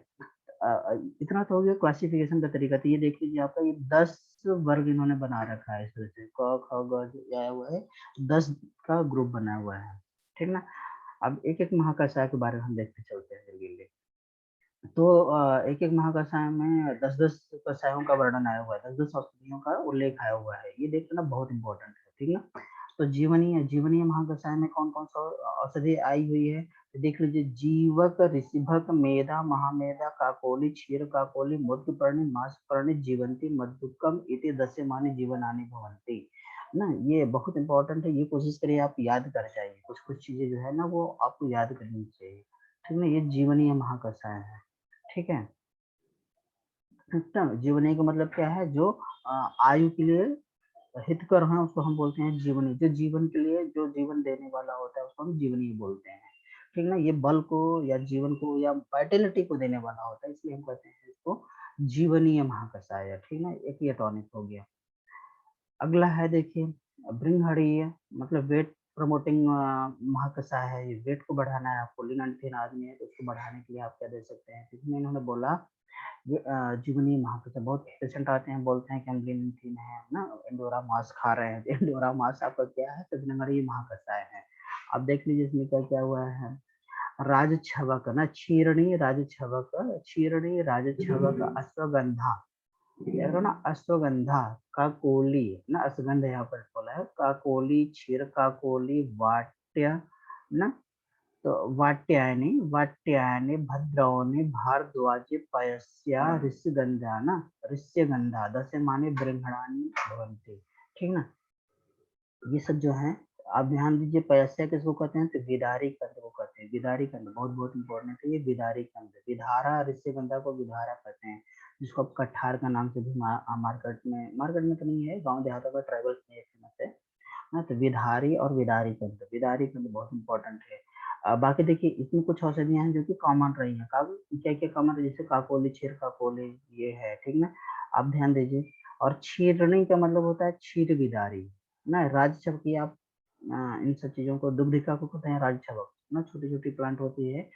इतना तो हो गया क्लासिफिकेशन का तरीका, तो ये देख लीजिए आपका ये 10 वर्ग इन्होंने बना रखा है, इस तरह से क ख ग जो आया हुआ है 10 का ग्रुप बना हुआ है, ठीक ना। अब एक एक महाकषाय के बारे में हम देखते चलते हैं जल्दी। तो एक एक महाकषाय में 10-10 कषायों का वर्णन आया हुआ है, 10-10 औषधियों का उल्लेख आया हुआ है, ये देखना बहुत इंपॉर्टेंट है, ठीक ना। तो जीवनीय, जीवनीय महाकषाय में कौन कौन सा औषधि आई हुई है, तो देख लीजिए, जीवक, ऋषिभक, मेधा, महामेधा, काकोली, क्षीर काकोली, मधुपर्णी, मांसपर्णी, जीवंती, मधुकम इति दस्यमानी जीवनानि भवन्ति ना, ये बहुत इंपॉर्टेंट है, ये कोशिश करिए आप याद कर जाइए, कुछ कुछ चीजें जो है ना वो आपको याद करनी चाहिए, ठीक ना, ये जीवनीय महाकषाय है, ठीक है। जीवनी का मतलब क्या है, जो आयु के लिए हितकर है उसको हम बोलते हैं जीवनी, जो जीवन के लिए जो जीवन देने वाला होता है उसको हम जीवनी बोलते हैं, ठीक ना, ये बल को या जीवन को या वाइटलिटी को देने वाला होता है, इसलिए हम कहते हैं इसको जीवनीय महाकषाय, ठीक ना, एक ये टॉनिक हो गया। अगला है देखिए बृंहड़ीय, मतलब वेट प्रमोटिंग महाकषाय है, ये वेट को बढ़ाना है आपको, लीन एंड थिन आदमी है तो उसको बढ़ाने के लिए आप क्या दे सकते हैं, इसमें इन्होंने बोला जीवनी महाकषाय, बहुत पेशेंट आते हैं बोलते हैं कि हम लीन थीन है ना, इंडोरा मास खा रहे हैं, इंडोरा मास आपका क्या है, तो बृंहड़ीय महाकषाय है। अब देख लीजिए इसमें क्या क्या हुआ है, राज छवक ना, क्षीरणी राज छवक, क्षीरणी राज छवक, अश्वगंधा, ना अश्वगंधा, काकोली ना, अश्वगंधा यहाँ पर बोला है, काकोली, क्षीर काकोली, वाट्य ना, तो वाट्यायनी, वाट्यायनी, भद्रौनी, भारद्वाजी, पयस्या, ऋष्यगंधा ना, ऋष्यगंधा, दशमानी बृंहणानी भवन्ति, ठीक ना। ये सब जो है आप ध्यान दीजिए, पयस्या किसको कहते हैं, तो विदारी कंद को कहते हैं, विदारी कंद बहुत बहुत इंपॉर्टेंट है, ये विदारी कंद, विधारा, ऋष्यगंधा को विधारा कहते हैं, जिसको आप कठार का नाम से भी मार्केट में तो नहीं है, गांव देहातों का ट्राइबल में फेमस है ना, तो विधारी और विदारी कंद, विदारी कंद बहुत इंपॉर्टेंट है। बाकी देखिए इसमें कुछ औषधियां हैं जो कि कॉमन रही हैं, क्या क्या कॉमन है, जैसे काकोली, क्षीर काकोली, ये है, ठीक ना, आप ध्यान दीजिए। और क्षीरणी का मतलब होता है क्षीर विदारी ना, राजछब की आप इन सब चीजों को, दुग्धिका को कहते हैं राजछबक ना, छोटी छोटी प्लांट होती है,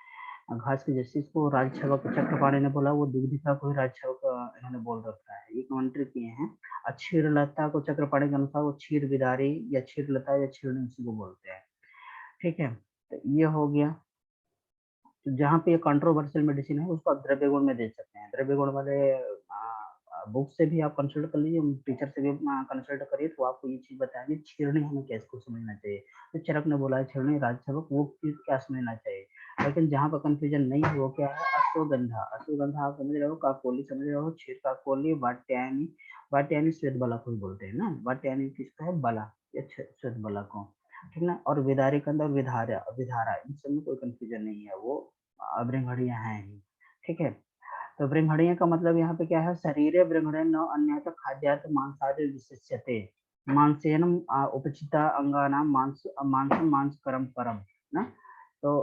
घास के जैसे इसको राजछवक चक्रपाणि ने बोला, वो दुग्धिका को ही राजछवक इन्होंने बोल रखा है, ये कमेंट्री किए हैं। क्षीरलता को चक्रपाणि के अनुसार वो क्षीर विदारी या क्षीरलता या क्षीरणी उसी को बोलते हैं। ठीक है, तो ये हो गया। तो जहाँ पे ये कंट्रोवर्शियल मेडिसिन है उसको आप द्रव्य गुण में दे सकते हैं। द्रव्य गुण वाले बुक से भी आप कंसल्ट कर लीजिए, टीचर से भी कंसल्ट करिए, तो आपको ये चीज बताएंगे छीरणी हमें कैसे को समझना चाहिए। तो चरक ने बोला है छीरणी राजछवक, वो चीज क्या समझना चाहिए। लेकिन जहाँ पर कंफ्यूजन नहीं है वो क्या है, अश्वगंधा। अश्वगंधा आप समझ रहे हो, काकोली समझ रहे हो, क्षीर काकोली, वाट्यायनी। वाट्यायनी श्वेत बला को ही बोलते हैं ना, वाट्यायनी किसका है, बला या श्वेत बला को, ठीक ना। और विदारी कंद और विधारा, विधारा इन सब में कोई कंफ्यूजन नहीं है, वो अभ्रंघड़ियां हैं ही। ठीक है, तो ब्रह्मण्य का मतलब यहाँ पे क्या है, शरीर ब्रह्मण्य न अन्यथा खाद्यार्थ मांसादि विशिष्यते मांसेन उपचिता अंगानाम मांस मांस मांस करम परम ना। तो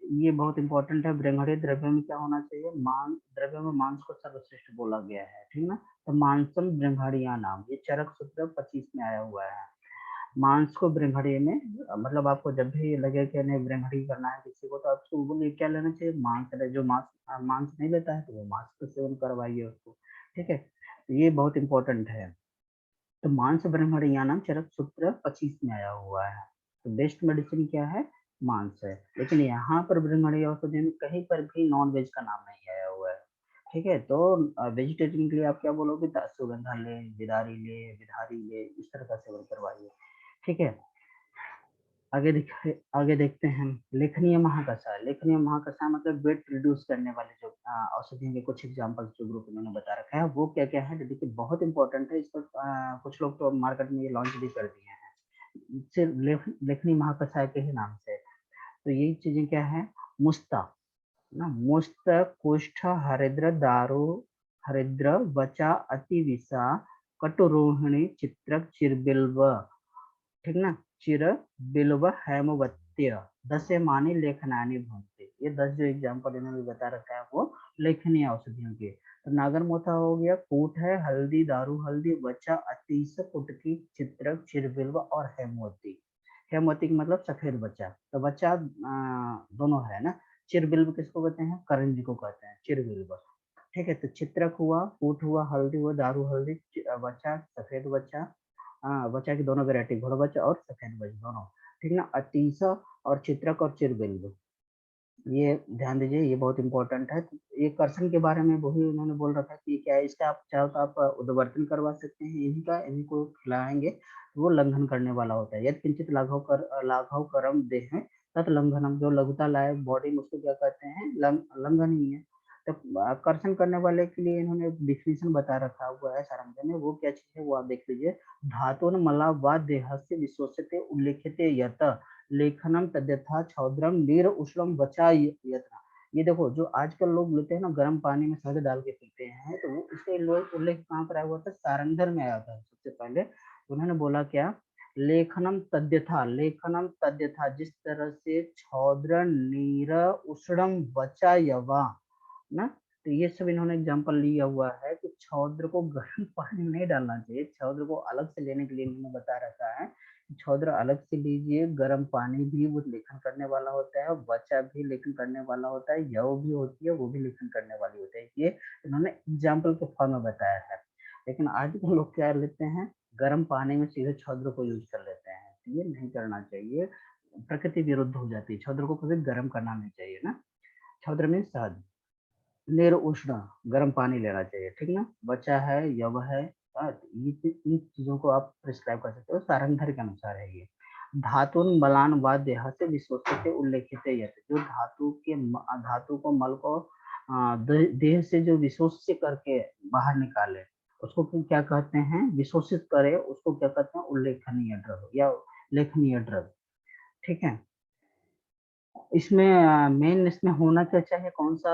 ये बहुत इंपॉर्टेंट है। ब्रह्मण्य द्रव्य में क्या होना चाहिए, मांस, द्रव्य में मांस को सर्वश्रेष्ठ बोला गया है, ठीक ना। तो मांसम ब्रह्मणिया नाम, ये चरक सूत्र 25 में आया हुआ है। मांस को ब्रह्मणी में, मतलब आपको जब भी लगे कि नहीं ब्रह्मणी करना है किसी को, तो आपको बोलिए क्या लेना चाहिए, मांस। जो मांस मांस नहीं लेता है तो वो मांस का सेवन करवाइए उसको। ठीक है, तो ये बहुत इंपॉर्टेंट है। तो मांस ब्रह्मणियानम चरक सूत्र 25 में आया हुआ है। तो बेस्ट मेडिसिन क्या है, मांस है। लेकिन यहाँ पर ब्रह्मणी औषधि में कहीं पर भी नॉन वेज का नाम नहीं आया हुआ है। ठीक है, तो वेजिटेरियन के लिए आप क्या बोलोगे, तो अश्वगंधा ले, विदारी ले, विधारी ले, इस तरह का सेवन करवाइए। ठीक है, आगे देखते हैं लेखनीय महाकषाय। लेखनीय महाकषाय मतलब वेट रिड्यूस करने वाले जो औषधियों के कुछ एग्जांपल्स जो ग्रुप इन्होंने बता रखा है, वो क्या क्या है, देखिए बहुत इंपॉर्टेंट है। इसको कुछ लोग तो मार्केट में ये लॉन्च भी कर दिए हैं सिर्फ लेखनी महाकषाय के ही नाम से। तो यही चीजें क्या है, मुस्ता ना, मुस्त कुष्ठ हरिद्र दारू हरिद्र वचा अतिविषा कटुरोहिणी चित्रक चिरबिल्व, ठीक ना, चिर बिल्व हेमवत्य दसे मानी लेखनानी भूमि। ये 10 जो एग्जाम्पल इन्होंने बता रखा है वो लेखनीय औषधियों के। तो नागर मोथा हो गया, कूट है, हल्दी दारू हल्दी, वचा अतीस कुटकी चित्रक चिरबिल्व और हेमवती। हेमवती का मतलब सफेद बच्चा, तो बच्चा दोनों है ना। चिरबिल्व किसको कहते हैं, करंजी को कहते हैं चिरबिल्व। ठीक है, तो चित्रक हुआ, कूट हुआ, हल्दी हुआ, दारू हल्दी, बच्चा सफेद बच्चा, हाँ बच्चा की दोनों वेरायटी, घोड़ा बच्चा और सफेद बच्चा दोनों। ठीक ना, अतीसा और चित्रक और चिरबिल्व, ये ध्यान दीजिए, ये बहुत इंपॉर्टेंट है। ये कर्षण के बारे में वही उन्होंने बोल रखा है कि क्या है इसका, आप चाहो तो आप उद्वर्तन करवा सकते हैं इन्हीं का, इन्हीं को खिलाएंगे तो वो लंघन करने वाला होता है। यदि किंचित लाघव करम देह तत् लंघनम, जो लघुता लाए बॉडी में उसको क्या कहते हैं, लंघन ही है। तो कर्षण करने वाले के लिए इन्होंने डिफिनेशन बता रखा हुआ है सारंग में, वो क्या चीज है वो आप देख लीजिए। धातु मला वा देहस्य विश्वसते उल्लेखिते यत लेखनम तद्यथा छौद्रम नीर उष्णम बचा यत्न। ये देखो, जो आजकल लोग लेते हैं ना गर्म पानी में शहद डाल के पीते हैं, तो वो इसके उल्लेख कहाँ पर आया हुआ था, सारंगधर में आया था सबसे पहले। उन्होंने बोला क्या, लेखनम तद्यथा, लेखनम तद्यथा, जिस तरह से छौद्र नीर उष्णम बचा यवा ना। तो ये सब इन्होंने एग्जाम्पल लिया हुआ है कि छौद्र को गर्म पानी में नहीं डालना चाहिए, छौद्र को अलग से लेने के लिए इन्होंने बता रखा है। छौद्र अलग से लीजिए, गर्म पानी भी वो लेखन करने वाला होता है, बच्चा भी लेखन करने वाला होता है, यव भी होती है वो भी लेखन करने वाली होती है। ये इन्होंने एग्जाम्पल के फॉर्म में बताया है। लेकिन आज के लोग क्या लेते हैं, गर्म पानी में सीधे छौद्र को यूज कर लेते हैं, ये नहीं करना चाहिए, प्रकृति विरुद्ध हो जाती है। छौद्र को कभी गर्म करना नहीं चाहिए ना। छौद्र में शहद, निर उष्ण, गर्म पानी लेना चाहिए, ठीक ना। बच्चा है, यव है, ये इन चीजों को आप प्रिस्क्राइब कर सकते हो, सारंगधर के अनुसार है ये। धातुन मलान व देह से विश्वसित उल्लेखित यत, जो धातु को मल को देह से जो विशोष्य करके बाहर निकाले उसको क्या कहते हैं, विशोषित करे उसको क्या कहते हैं, उल्लेखनीय ड्रग या लेखनीय ड्रग। ठीक है, इसमें मेन इसमें होना क्या चाहिए, कौन सा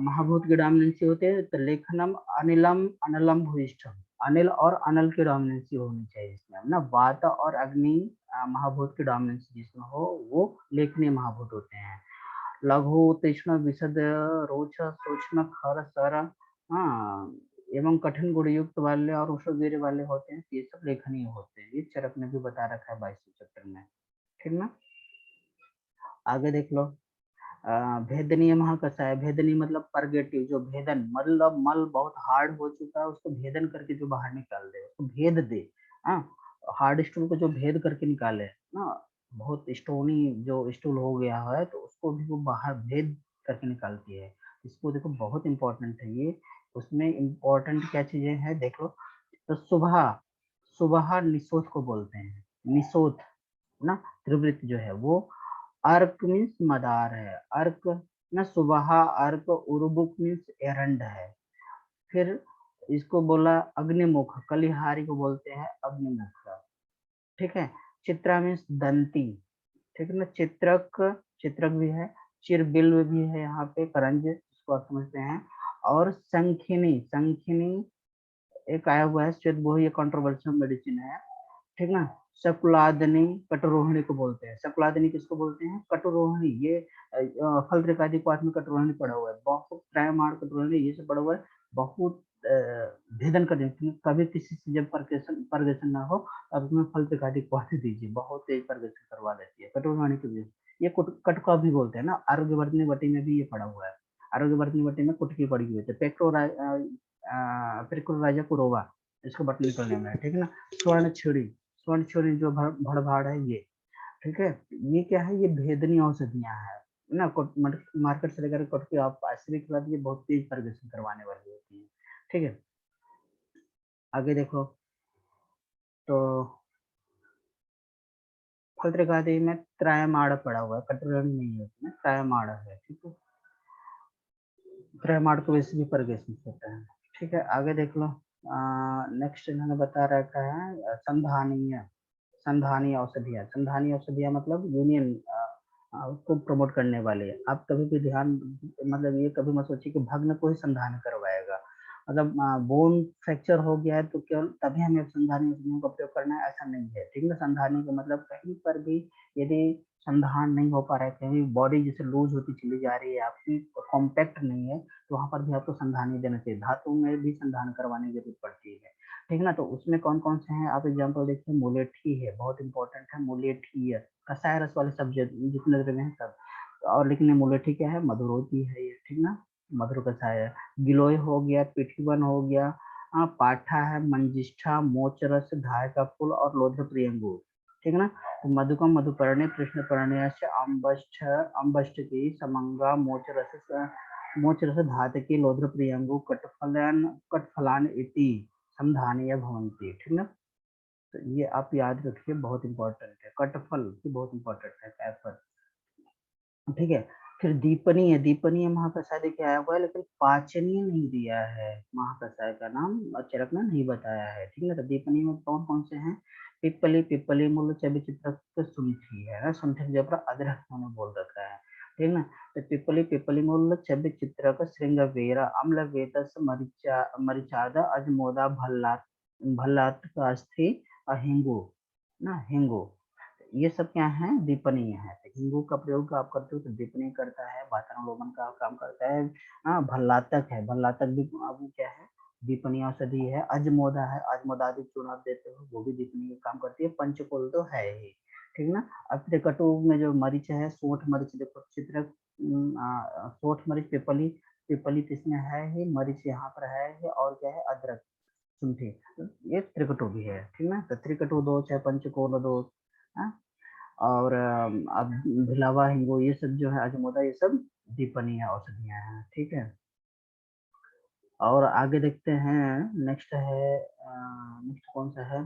महाभूत की डोमिनेंसी होती है, तो लेखनम अनिलम अनलम भूयिष्ठम, अनिल और अनल की डोमिनेंसी होनी चाहिए इसमें ना। वात और अग्नि महाभूत की डोमिनेंसी जिसमें हो वो लेखनीय महाभूत होते हैं। लघु तीक्ष्ण विशद रोच सूक्ष्म खर सर, हाँ, एवं कठिन गुण युक्त वाले और उष्णवीर्य वाले होते हैं, ये सब लेखनीय होते हैं। ये चरक ने भी बता रखा है 22वें चैप्टर में, ठीक ना। आगे देख लो, भेदनीय महाकषाय, भेदनीय मतलब परगेटिव, जो भेदन मतलब मल बहुत हार्ड हो चुका है उसको भेदन करके जो बाहर निकाल दे, उसको भेद दे। हाँ, हार्ड स्टूल को जो भेद करके निकाले ना, बहुत स्टोनी जो स्टूल हो गया है तो उसको भी वो बाहर भेद करके निकालती है। इसको देखो बहुत इंपॉर्टेंट है ये। उसमें इम्पोर्टेंट क्या चीजें हैं देखो, तो सुबह, सुबह निशोथ को बोलते हैं, निशोथ ना, त्रिवृत्त जो है वो। अर्क मीन्स मदार है, अर्क ना, सुबह अर्क, उर्बुक मीन्स एरंड है। फिर इसको बोला अग्निमुख, कलिहारी को बोलते हैं अग्निमुख, ठीक है। चित्रा मीन्स दंती, ठीक है ना। चित्रक, चित्रक भी है, चिरबिल्व भी है यहाँ पे, करंज इसको आप समझते हैं। और संखिनी, संखिनी एक आया हुआ है श्वेत, वो ये कंट्रोवर्शियल मेडिसिन है, ठीक ना। शकुलादनी, कटरोहिणी को बोलते हैं, शकुलादनी किसको बोलते हैं, कटरोहिणी। ये फल त्रिकादि पाठ में कटरोहिणी पड़ा हुआ है, बहुत त्रयमाण कटरोहिणी ये सब पड़ा हुआ है। बहुत भेदन कर देती, कभी किसी से जब परगेशन ना हो अब उसमें फल त्रिकादि पाठ दीजिए, बहुत तेज परगेशन करवा देती है कटरोहिणी की वजह से। ये कटका भी बोलते हैं ना, आरोग्य वर्धनी वटी में भी ये पड़ा हुआ है, आरोग्य वर्धनी वटी में कुटकी पड़ी हुई है। पेक्रोराइजा कुरोवा, इसको बटन निकलने में, ठीक है ना। स्वर्ण छुरी, स्वर्ण छुरी जो भड़भाड़ है ये, ठीक है। ये क्या है, ये भेदनी औषधियां है ना। मार्केट से लेकर कट के आप ऐसे भी खिला दीजिए, बहुत तेज प्रदर्शन करवाने वाली होती है, ठीक है। आगे देखो, तो फल्त्रिकादि में त्रयमाण पड़ा हुआ है, कटोरणी नहीं है उसमें, त्रयमाण है, ठीक है। त्रयमाण को वैसे भी परगेशन होता है, ठीक है। आगे देख लो, नेक्स्ट इन्होंने बता रखा है संधानीय, संधानीय औषधियाँ। संधानीय औषधियाँ मतलब यूनियन को प्रमोट करने वाले। आप कभी भी ध्यान, मतलब ये कभी मत सोचिए कि भग्न को ही संधान करवाएगा, मतलब बोन फ्रैक्चर हो गया है तो केवल तभी हमें संधानी औषधियों का प्रयोग करना है, ऐसा नहीं है, ठीक है। संधानी का मतलब कहीं पर भी यदि संधान नहीं हो पा रहा है, कहीं बॉडी जैसे लूज होती चली जा रही है, आपकी कॉम्पैक्ट नहीं है, तो वहां पर भी आपको संधानी देना चाहिए। धातु में भी संधान करवाने की जरूरत पड़ती है, ठीक है ना। तो उसमें कौन कौन से हैं, आप एग्जाम्पल देखिए, मुलेठी है, बहुत इंपॉर्टेंट है, मुलेठी है, कसाय रस वाले सब्जेक्ट जितने तरह हैं सब। और लेकिन मुलेठी क्या है, मधुरोती है ये, ठीक ना, मधुर कसाय है। गिलोय हो गया, पिठीवन हो गया, पाठा है, मंजिष्ठा, मोचरस, धाय का फूल और लोध्र प्रियंगु, ठीक है ना। तो मधुकम, मधुपर्णे, कृष्ण पर्णे, अम्बष्ठ, अम्बष्ठ की, समंगा, मोचरस, मोचरस धातकी, लोध्र प्रियंगु, कटफलन, कटफलान इति समधानीय भवंती, ठीक ना। तो ये आप याद रखिए, बहुत इंपॉर्टेंट है, कटफल भी बहुत इंपॉर्टेंट है, एप्पल, ठीक है। फिर दीपनीय, दीपनीय महाकषाय देखिए आया हुआ है, लेकिन पाचनीय नहीं दिया है, महाकषाय का नाम चरक ने नहीं बताया है, ठीक है। तो दीपनीय में कौन कौन से हैं, पिपली, पिपली मूल, चबी चित्रक, सुंठी है ना, सुंठी के ऊपर अदरक उन्होंने बोल रखा है, ठीक ना। तो पिपली, पिपली मूल, चबी चित्रक, श्रृंगवेरा, अम्ल वेतस, मरिचा, मरिचादा, अजमोदा, भल्लात, भल्लात का अस्थि, हिंगू ना, हिंगू। ये सब क्या है, दीपनीय है। तो हिंगू का प्रयोग आप करते हो तो दीपनीय करता है, वातानुलोमन का काम करता है। हाँ, भल्लातक है, भल्लातक भी अब क्या है, दीपनीय औषधि है। अजमोदा है, अजमोदा आदि चूर्ण आप देते हो, वो भी दीपनीय काम करती है। पंचकुल तो है ही, ठीक ना। अब त्रिकटु में जो मरीच है, सोठ मरीच, देखो चित्र, सोठ मरीच, पिपली, पिपली इसमें है ही, मरीच यहाँ पर है ही, और क्या है, अदरक, सुंठी, ये त्रिकटु भी है, ठीक ना। तो त्रिकटु दो, चाहे पंचकोल दो, हाँ। और अब भिलावा, हिंगो, ये सब जो है, अजमोदा, ये सब दीपनीय औषधियां हैं, ठीक है। और आगे देखते हैं, नेक्स्ट है, नेक्स्ट कौन सा है,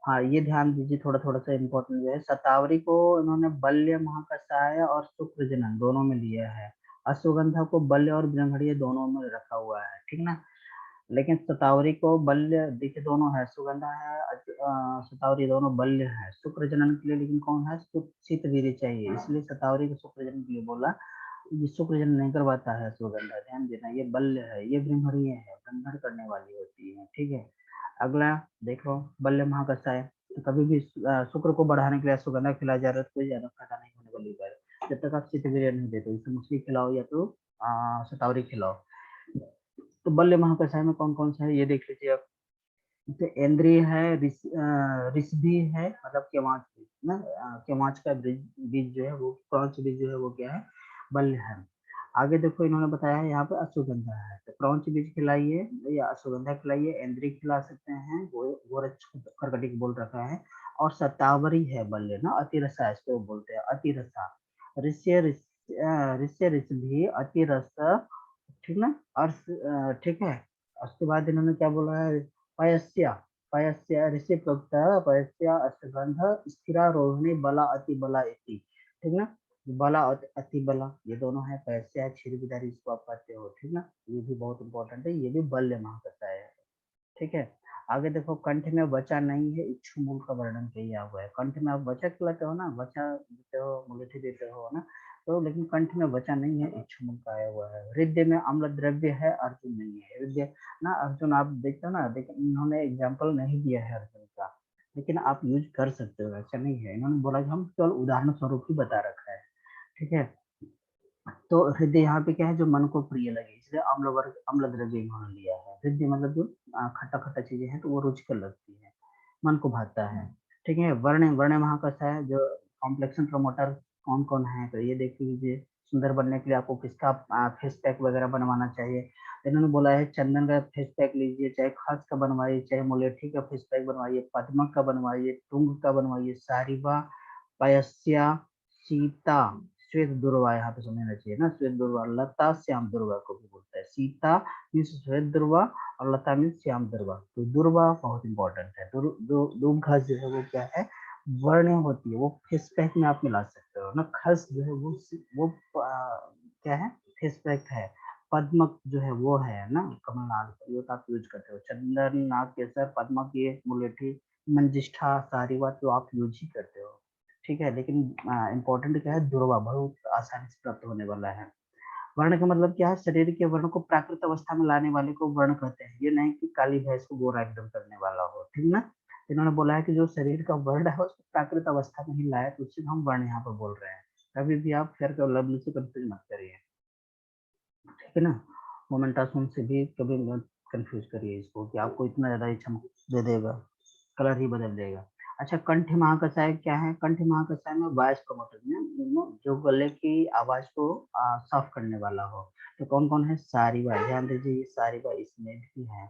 हाँ ये ध्यान दीजिए, थोड़ा थोड़ा सा इम्पोर्टेंट है। शतावरी को इन्होंने बल्य, महाकषाय और शुक्रजनन दोनों में लिया है। अश्वगंधा को बल्य और ब्रह्मणीय दोनों में रखा हुआ है, ठीक ना। लेकिन शतावरी को बल्य, देखिए दोनों है, सुगंधा है, शतावरी दोनों बल्य है। शुक्र जनन के लिए लेकिन कौन है, शीतवीर्य चाहिए, इसलिए शतावरी को शुक्र जनन के लिए बोला। ये शुक्र जनन नहीं करवाता है सुगंधा, ध्यान देना, ये बल्य है, ये ब्रह्मणीय है, ब्रह्मण करने वाली होती है, ठीक है। अगला देखो, बल्य महाकषाय, तो कभी भी शुक्र को बढ़ाने के लिए सुगंधा खिलाया जा रहा है तो कोई ज्यादा फायदा नहीं होने वाली है, जब तक आप शीतवीर्य नहीं देते, जैसे मछली खिलाओ या तो शतावरी खिलाओ। तो बल्य महाकषाय में कौन कौन सा है ये देख लीजिए आप। जैसे इंद्रिय है, ऋषभि है, मतलब केवाच बीज ना, केवाच का बीज जो है वो, क्रॉच बीज जो है वो क्या है, बल्य है। आगे देखो इन्होंने बताया है यहाँ पे अश्वगंधा है, तो क्रौंच बीज खिलाइए या अश्वगंधा खिलाइए, इंद्री खिला सकते हैं, गोरच खरकटी बोल रखा है। और शतावरी है बल्य ना, अतिरसा इसको बोलते हैं, अतिरसा। ऋष्य ऋष्य ऋष भी अतिरस, ठीक ना। और ठीक है, उसके बाद इन्होंने क्या बोला है, पयस्या, पयस्या ऋषि प्रोक्त पयस्या अश्वगंध स्थिरा रोहिणी बला अति बला इति, ठीक ना। बला और अति बला ये दोनों है, पैसे है, क्षीर विदारी इसको आप कहते हो, ठीक ना। ये भी बहुत इंपॉर्टेंट है, ये भी बल्य महाकथा है, ठीक है। आगे देखो, कंठ में वचा नहीं है, इच्छु मूल का वर्णन किया हुआ है। कंठ में आप वचा खिलाते हो ना, वचा देते हो, मुलेठी देते हो ना, तो लेकिन कंठ में वचा नहीं है, इच्छु मूल का आया हुआ है। हृदय में अम्ल द्रव्य है, अर्जुन नहीं है। हृदय ना, अर्जुन आप देखते हो ना, इन्होंने एग्जाम्पल नहीं दिया है अर्जुन का, लेकिन आप यूज कर सकते हो, ऐसा नहीं है। इन्होंने बोला कि हम केवल उदाहरण स्वरूप ही बता रखा है, ठीक है। तो हृदय यहाँ पे क्या है, जो मन को प्रिय लगे, इसलिए अम्ल वर्ग अम्ल द्रव्य इन्होंने लिया है। हृदय मतलब जो खट्टा खट्टा चीजें हैं तो वो रुचिकर लगती है, मन को भाता है, ठीक है। वर्ण वर्ण महाकसा है, जो कॉम्प्लेक्शन प्रमोटर कौन कौन है, तो ये देख लीजिए। सुंदर बनने के लिए आपको किसका फेस पैक वगैरह बनवाना चाहिए, इन्होंने बोला है चंदन का फेस पैक लीजिए, चाहे खस का बनवाइए, चाहे मुलेठी का फेस पैक बनवाइए, पद्मक का बनवाइए, तुंग का बनवाइए, सारिवा, पयस्या, सीता, श्वेत दुर्वा यहाँ पे समझना चाहिए ना, श्वेत दुर्वा, लता श्याम दुर्वा को भी बोलता है। सीता मीन्स श्वेत दुर्वा और लता मीन्स श्याम दुर्वा। तो दुर्वा बहुत इंपॉर्टेंट है। दुर्ग घास जो है वो क्या है, वर्ण होती है, वो फेस पैक में आप मिला सकते हो ना। खस जो है वो क्या है, फेस पैक है। पद्मक जो है वो है ना, कमलनाथ, ये तो आप यूज करते हो। चंदन, नाग केसर, पद्मक, ये मुलेठी, मंजिष्ठा, सारीवा तो आप यूज ही करते हो, ठीक है। लेकिन इम्पोर्टेंट क्या है, दुर्वा बहुत आसानी से प्राप्त होने वाला है। वर्ण का मतलब क्या है, शरीर के वर्ण को प्राकृत अवस्था में लाने वाले को वर्ण कहते हैं। ये नहीं कि काली भैंस को गोरा एकदम करने वाला हो, ठीक ना। इन्होंने बोला है कि जो शरीर का वर्ण है उसको प्राकृत अवस्था में ही लाए, तो उसी को हम वर्ण यहाँ पर बोल रहे हैं। कभी भी आप फेयर का लवली से कंफ्यूज मत करिए, ठीक है ना। मोमेंटासम से भी कभी मत कंफ्यूज करिए इसको, कि आपको इतना ज्यादा ही चमक दे देगा, कलर ही बदल देगा। अच्छा, कंठ महाकसाय क्या है, कंठ महाकसाय में वॉइस प्रमोटर में जो गले की आवाज को साफ करने वाला हो, तो कौन कौन है, सारीवा, ध्यान दीजिए, ये सारीवा इसमें भी है,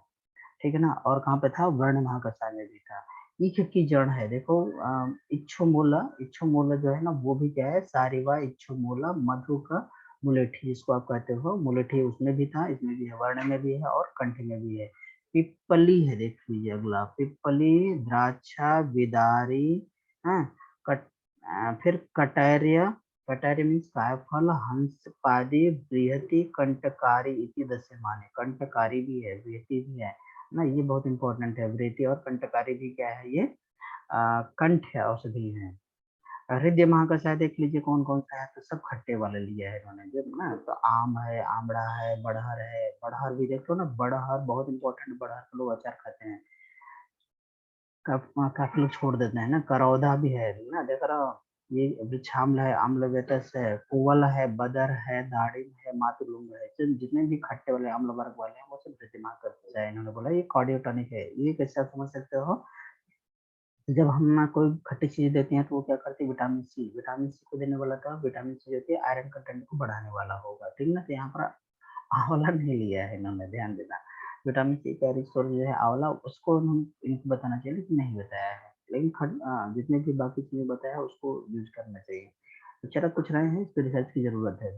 ठीक है ना। और कहाँ पे था, वर्ण महाकसाय में भी था। ईख की जड़ है, देखो इच्छुमूला, इच्छुमूला जो है ना वो भी क्या है, सारीवा, इच्छुमूला, मधु का मुलेठी जिसको आप कहते हो, मुलेठी उसमें भी था, इसमें भी है, वर्ण में भी है और कंठ में भी है। पिप्पली है, देख लीजिए अगला, पिप्पली, द्राक्षा, विदारी, हाँ, कट, फिर कटैर्य, कटैर्य मीन्स कायफल, हंस पादी, बृहति, कंटकारी इति दशमाने, कंटकारी भी है, बृहति भी है ना, ये बहुत इंपॉर्टेंट है। वृत्ति और कंटकारी भी क्या है, ये कंठ है, औषधि है। हृदय महाकषाय देख लीजिए कौन कौन सा है, तो सब खट्टे वाले लिया है इन्होंने जो ना, तो आम है, आमड़ा है, बड़हर है, बड़हर भी देख लो ना, बड़हर बहुत इंपॉर्टेंट, बड़हर का लोग अचार खाते हैं। काफी लोग छोड़ देते हैं ना। करौधा भी है ना, देख रहा हो, ये वृक्षाम्ल है, आम्लवेतस है, कुवल है, बदर है, दाड़िम है, मातृलुंग है, तो जितने भी खट्टे वाले अम्ल वर्ग वाले हैं वो सब प्रतिमा करते हैं। इन्होंने बोला ये कार्डियोटॉनिक है। ये कैसे आप समझ सकते हो, जब हम कोई खट्टी चीज देते हैं तो वो क्या करती है, विटामिन सी, विटामिन सी को देने वाला था, विटामिन सी जो है आयरन कंटेंट को बढ़ाने वाला होगा, ठीक ना। तो यहाँ पर आंवला नहीं लिया है इन्होंने, ध्यान देना। विटामिन सी का रिच सोर्स जो है आंवला, उसको इनको बताना चाहिए लेकिन नहीं बताया है। लेकिन जितने भी बाकी चीजें बताया उसको यूज करना चाहिए। तो चलो कुछ रहे हैं, इस पर रिसर्च की जरूरत है,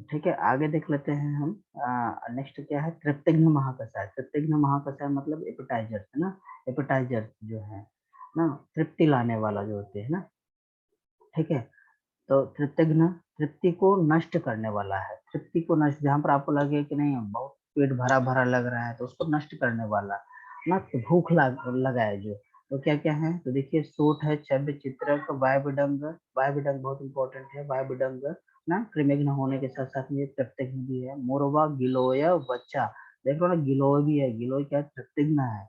ठीक है। आगे देख लेते हैं हम। नेक्स्ट क्या है, तृप्तिघ्न महाकषाय। तृप्तिघ्न महाकषाय मतलब एपेटाइजर है ना, एपेटाइजर जो है ना, तृप्ति लाने वाला जो होते हैं ना, ठीक है। तो तृप्तिघ्न तृप्ति को नष्ट करने वाला है, तृप्ति को नष्ट, जहाँ पर आपको लगे कि नहीं बहुत पेट भरा भरा लग रहा है तो उसको नष्ट करने वाला ना, तो भूख लगा है जो, तो क्या क्या है, तो देखिए सोठ है, छव्य, चित्रक, वायुविडंग, वायुविडंग बहुत इंपॉर्टेंट है, वायुविडंग ना, कृमिघ्न होने के साथ साथ ये तृप्तिघ्न भी है। मोरवा, गिलोय, वच्चा, देख लो ना, गिलोय भी है, गिलोय क्या है, तृप्तिघ्न है,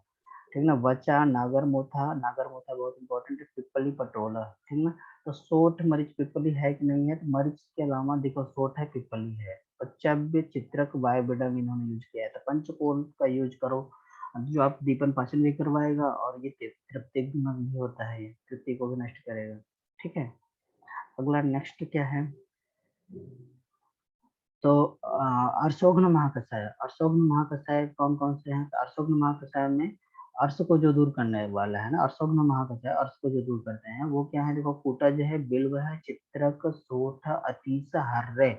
ठीक ना। वचा, नागरमोथा, नागरमोथा बहुत इंपॉर्टेंट है, पिपली, पटोला, ठीक ना। तो सोठ, मरीच, पिपली है कि नहीं है, तो मरीच के अलावा देखो सोठ है, पिपली है। पच्चव्य, चित्रक, वायुविडंग इन्होंने यूज किया है। तो पंचकोल का यूज करो, जो आप दीपन पाचन भी करवाएगा, और ये तृप्तिघ्न भी होता है, ये तृप्ति को भी नष्ट करेगा, ठीक है। अगला नेक्स्ट क्या है, तो अर्शोग्न महाकषाय, अर्शोग्न महाकषाय कौन कौन से हैं? तो अर्शोग्न महाकषाय में अर्श को जो दूर करने वाला है ना, अर्शोग्न महाकषाय अर्श को जो दूर करते हैं वो क्या है? देखो, कूटज है, बिल्व है, चित्रक, सोठ, अतीस, हर्रे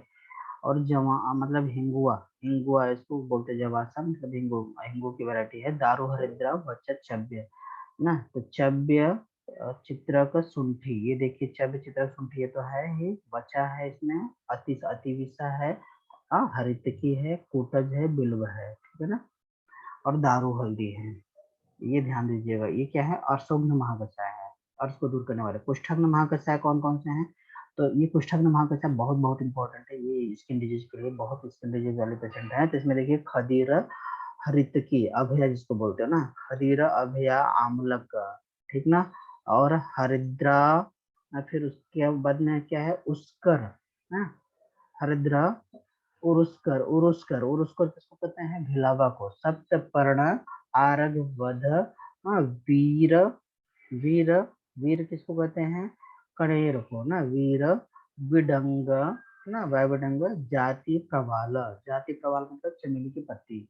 और जवा मतलब हिंगुआ, हिंगुआ इसको बोलते हैं जवासा, मतलब हिंगू की वैरायटी है। दारू हरिद्रा वचत छब्य ना, तो छब्य चित्रक शुंठी, ये देखिए छब्य चित्रक शुंठी, ये तो है ही, बचा है इसमें अति अतिविसा है, हरितकी है, कूटज है, बिल्व है, ठीक है ना, और दारू हल्दी है। ये ध्यान दीजिएगा, ये क्या है? अर्शोग्न महाकषाय है, अर्श को दूर करने वाले। कुष्ठग्न महाकषाय कौन कौन से हैं? तो ये कुष्ठग्न महाकषाय बहुत बहुत इंपॉर्टेंट है, ये स्किन डिजीज के लिए बहुत स्किन डिजीज वाले पेशेंट है। तो इसमें देखिए खदीर हरितकी अभया जिसको बोलते हो ना, खदीर अभया आमलक, ठीक ना, और हरिद्रा, फिर उसके बाद में क्या है? उस्कर, ना, हरिद्रा, उरुस्कर, उरुस्कर, उरुस्कर किसको कहते हैं? भिलावा को। सप्तपर्ण, आरग वध, वीर, वीर, वीर किसको कहते हैं? कणेर को ना, वीर, विडंग ना, वैवडंग, जाति प्रवाल, जाति प्रवाल मतलब चमेली की पत्ती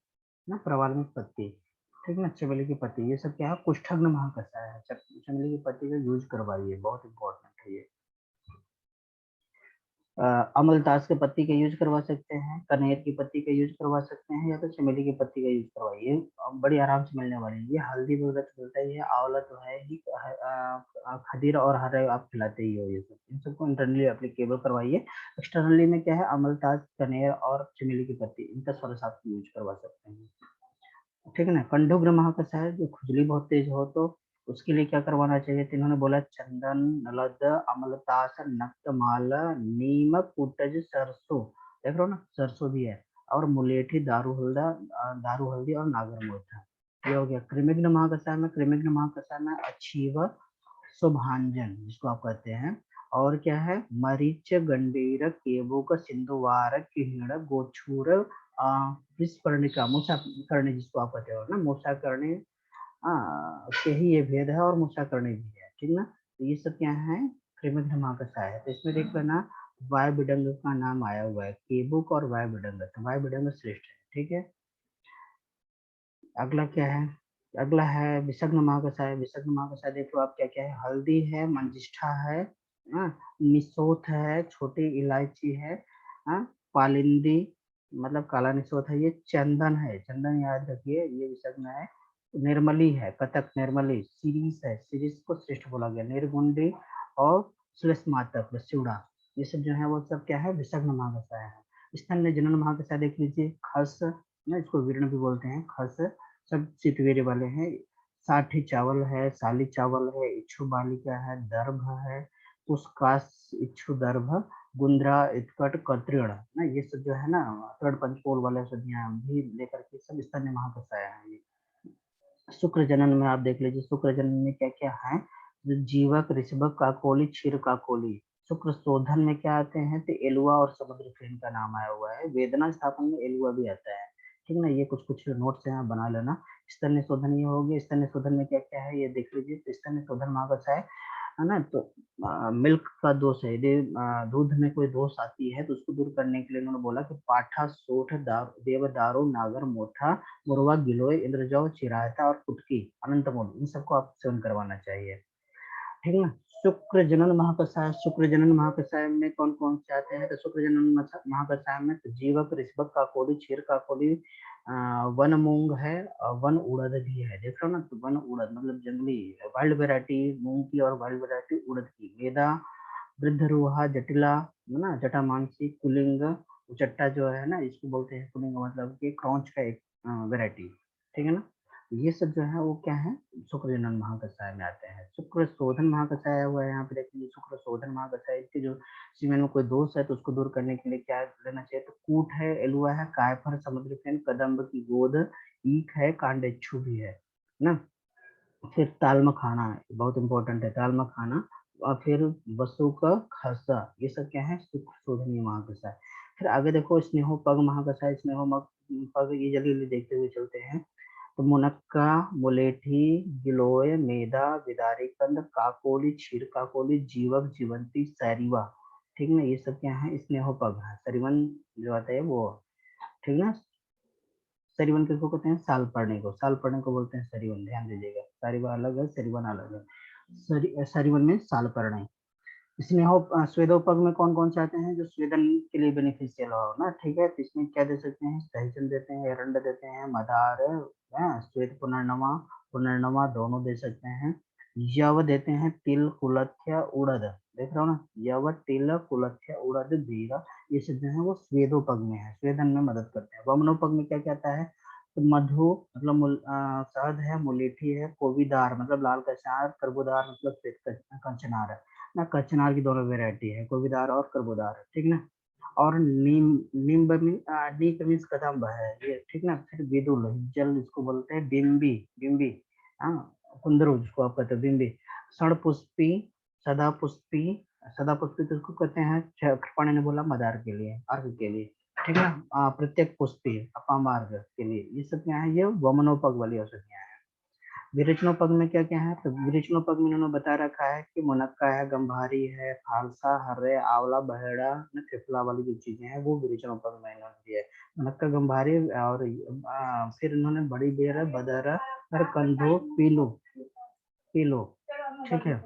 ना, प्रवाल में पत्ती, ठीक ना, चमेली की पत्ती, ये सब क्या है? कुष्ठग्न महाकषाय है। चमेली की पत्ती का यूज करवाइए, बहुत इंपॉर्टेंट है ये। अमलतास के पत्ती का यूज करवा सकते हैं, कनेर की पत्ती का यूज करवा सकते हैं, या तो चमेली की पत्ती का यूज करवाइए, बड़ी आराम से मिलने वाली है। ये हल्दी वगैरह तो मिलता ही है, आंवला तो है ही, खदीर और हरे आप खिलाते ही हो, ये सब इन सबको इंटरनली एप्लीकेबल करवाइए। एक्सटर्नली में क्या है? अमलतास, कनेर और चमेली की पत्ती, इनका स्वरस आप यूज करवा सकते हैं, ठीक है ना। कंडुग्र महाकषाय, जो खुजली बहुत तेज हो तो उसके लिए क्या करवाना चाहिए? तो इन्होंने बोला चंदन, नलद, अमलतास, नक्तमाल, नीम, कुटज, सरसों, देख रहे हो ना, सरसों भी है, और मुलेठी, दारू हल्दी और नागर मोथा। ये हो गया कृमिघ्न महाकषाय में। कृमिघ्न महाकषाय में अछीव, शुभांजन जिसको आप कहते हैं, और क्या है? मरीच, गंडीर, केवुक, सिंधुवार, किहिण, गोछूर, विस्पर्णिका, मूसा करणी जिसको आप कहते हो ना, मूसा करणी, उसके ही ये भेद है, और मूसा करणी भी है, ठीक ना। तो ये सब क्या है? कृमिघ्न महाकषाय है। तो इसमें देख लेना, वाय बिडंग का नाम आया हुआ है, केबुक और वाय बिडंग, तो वाय बिडंग श्रेष्ठ है, ठीक है। अगला क्या है? अगला है विषग्न महाकषाय। विषग्न महाकषाय देखो आप, क्या क्या है? हल्दी है, मंजिष्ठा है, निसोथ है, छोटी इलायची है, पालिंदी मतलब काला निसोथ है, ये चंदन है, चंदन याद रखिए, ये विषग्न है। निर्मली है, कतक निर्मली, सीरीस है, सीरीस को श्रेष्ठ बोला गया, निर्गुंडी और श्लेष्मातक, चिवड़ा, ये सब जो है वो सब क्या है? विषग्न महाकषाय है। स्तन्य जनन महाकषाय देख लीजिए, खस ना, इसको वीर्ण भी बोलते हैं, खस, सब चितवेरे वाले हैं। साठी चावल है, साली चावल है, इच्छु बालिका है, दर्भ है, पुष्कास, इच्छु दर्भ, गुंद्रा, इटकट, कर्त्रीण ना, ये सब जो है ना, तृण पंचकोल वाले सदियां भी लेकर के सब स्तन्य महाकषाय है। ये शुक्र जनन में आप देख लीजिए, शुक्र जनन में क्या क्या है? जीवक, ऋषभक, काकोली, क्षीर काकोली। शुक्र शोधन में क्या आते हैं? तो एलुआ और समुद्र फेन का नाम आया हुआ है। वेदना स्थापन में एलुआ भी आता है, ठीक ना। ये कुछ कुछ नोट्स हैं, बना लेना। स्तन्य शोधन ये हो गया। स्तन्य शोधन में क्या क्या है ये देख लीजिए। तो स्तन्य शोधन महाकषाय है ना, तो मिल्क का दोष है, यदि दूध में कोई दोष आती है तो उसको दूर करने के लिए उन्होंने बोला कि पाठा, सोठ, देव, दारू, नागर, मोथा, मुरवा, गिलोय, इंद्रजौ, चिरायता और कुटकी, अनंतमूल, इन सबको आप सेवन करवाना चाहिए, ठीक है ना। शुक्र जनन महाकषाय। शुक्र जनन महाकषाय में कौन कौन से आते हैं? तो शुक्र जनन महाकषाय में तो जीवक, ऋषभक, काकोली, क्षीर काकोली, वन मूंग है, वन उड़द भी है, देख रहे हो ना। तो वन उड़द मतलब जंगली वाइल्ड वेरायटी मूंग की, और वाइल्ड वेरायटी उड़द की। वेदा, वृद्धरूहा, जटिला है ना, जटामांसी, कुलिंग, उचट्टा जो है ना, इसको बोलते हैं कुलिंग, मतलब कि क्रौंच का एक वेरायटी, ठीक है ना। ये सब जो है वो क्या है? शुक्र जनन महाकषाय में आते हैं। शुक्र शोधन महाकषाय आया हुआ है, यहाँ पे देखिए शुक्र शोधन महाकषाय, इसके जो सीमेन में कोई दोष है तो उसको दूर करने के लिए क्या लेना चाहिए? तो कूट है, एलुआ है, कायफर, समुद्र फेन, कदम्ब की गोद, ईख है, कांडेच्छू भी है ना। फिर ताल मखाना है, बहुत इंपॉर्टेंट है ताल मखाना, और फिर वसु का खसा, ये सब क्या है? सुख शोधनीय महाकषाय। फिर आगे देखो, स्नेहो पग महाकषाय। स्नेहो पग, ये जल्दी जल्दी देखते हुए चलते हैं। तो मुनक्का, मुलेठी, गिलोय, मेधा, विदारी कंद, काकोली, क्षीर काकोली, जीवक, जीवंती, सैरिवा, ठीक ना। ये सब क्या है, स्नेहोपग है। सरिवन जो आता है वो, ठीक ना। सरिवन किसको कहते हैं, साल पढ़ने को, साल पढ़ने को बोलते हैं सरिवन, ध्यान दीजिएगा। सरिवन अलग है, सरिवन अलग है। सरिवन में साल पढ़ने। स्नेहो स्वेदोपग में कौन कौन से आते हैं, जो स्वेदन के लिए बेनिफिशियल हो ना, ठीक है। तो इसमें क्या दे सकते हैं, दहीचंद देते हैं, एरंड देते हैं, मदार, श्वेत पुनर्नमा, पुनर्नमा दोनों दे सकते हैं। यव देते हैं, तिल कुलथ्य उड़द, देख रहे हो ना, यव तिल कुलथ्य उड़द जीरा, ये सब जो है वो स्वेदोपग में है, स्वेदन में मदद करते हैं। वमनोपग में क्या क्या आता है, तो मधु मतलब शहद है, मुलेठी है, कोविदार मतलब लाल कचार, कर्बूदार मतलब श्वेत कंचनार है ना। कचनार की दोनों वेरायटी है, कोविदार और कर्बूदार, ठीक ना। और नीम, नीम नीक मीन्स कदम्ब है ये, ठीक ना। फिर विदुल जल इसको बोलते हैं, बिम्बी, बिम्बी, हाँ, कुंदरू जिसको आप कहते हो बिम्बी, षणपुष्पी, सदापुष्पी, सदापुष्पी तो उसको कहते हैं, कृपाणी ने बोला मदार के लिए, अर्घ के लिए, ठीक ना। प्रत्येक पुष्पी अपामार्ग के लिए, ये सब क्या है, ये वमनोपग वाली औषधियां हैं। विरेचनोपग में क्या क्या है, तो विरेचनोपग में इन्होंने बता रखा है कि मुनक्का है, गंभारी है, फालसा, हर्रे, आंवला, बहेड़ा, त्रिफला वाली जो चीजें हैं वो विरेचनोपग में इन्होंने दिया है। मुनक्का, गंभारी और फिर इन्होंने बड़ी बेर, बदर और कंधो, पीलू, पीलू, ठीक है।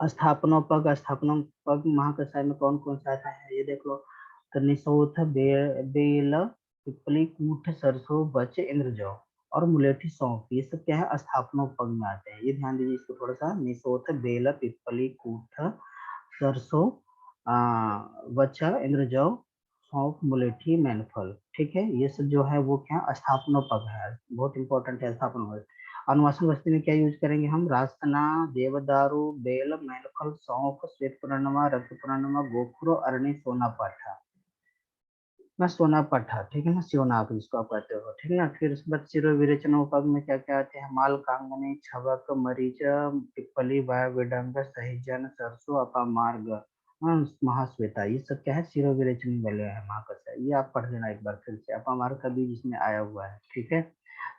स्थापनोपग, स्थापनोपग महाकषाय में कौन कौन सा आता है ये देख लो, तो निसोथ, बेल, पिपली, कूठ, सरसों, बच, इंद्रजौ और मुलेठी, सौंफ, ये सब क्या है, स्थापनोपग में आते हैं। ये ध्यान दीजिए इसको थोड़ा सा, निसोथ, बेल, पिपली, कूठ, सरसों, वचा, इंद्रजौ, सौंफ, मुलेठी, मैनफल, ठीक है। ये सब जो है वो क्या, स्थापनोपग है, बहुत इंपॉर्टेंट है स्थापनोपग। अनुवासन वस्तु में क्या यूज करेंगे हम, रासना, देवदारू, बेल, मैनफल, सौंफ, श्वेत पुनर्नमा, रक्त पुनर्नमा, गोखुरो, अरणी, सोना पाठा ना, सोना पाठा, ठीक है ना, सियोनाक जिसको आप कहते हो, ठीक ना। फिर उसके बाद शिरो विरेचन उपग में क्या क्या आते हैं, माल, कांगनी, छवक, मरीच, पिपली, वाय, विडंग, सहिजन, सरसों, अपामार्ग, महाश्वेता, ये सब क्या है, शिरो विरेचन वाले है महाकषाय। ये आप पढ़ लेना एक बार फिर से, अपामार्ग का बीज इसमें आया हुआ है, ठीक है।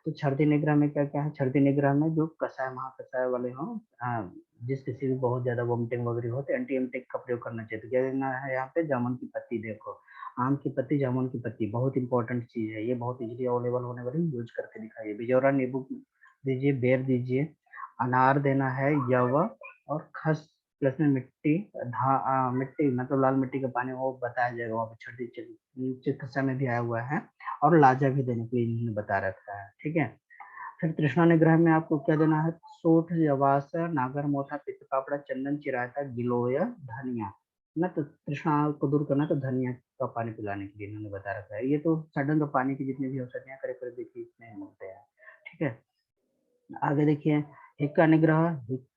तो छर्दी निग्रह में क्या क्या है, छर्दी निग्रह में जो कषाय महाकषाय वाले हो, जिस किसी भी बहुत ज्यादा वोमिटिंग वगैरह हो तो एंटी एमटिक का प्रयोग करना चाहिए। तो क्या देना है यहाँ पे, जामुन की पत्ती, देखो आम की पत्ती, जामुन की पत्ती, बहुत इंपॉर्टेंट चीज है ये, बहुत इजीली अवेलेबल होने वाली, यूज करके दिखाइए। बिजौरा नींबू दीजिए, बेर दीजिए, अनार देना है, यव और खस, प्लस में मिट्टी, मिट्टी मतलब लाल मिट्टी का पानी, वो बताया जाएगा वहाँ पे, छठी चिकित्सा में भी आया हुआ है। और लाजा भी देने के लिए इन्होंने बता रखा है, ठीक है। फिर तृष्णा निग्रह में आपको क्या देना है, सोठ, जवास, नागर मोथा, पित्त पापड़ा, चंदन, चिरायता, गिलोय, धनिया ना। तो तृष्णा को दूर करना तो धनिया का पानी पिलाने के लिए इन्होंने बता रखा है। ये तो सडन पानी की जितनी भी औषधियां करीब करीब देखिए इसमें मिलते हैं, ठीक है। आगे देखिए, हिक्का निग्रह,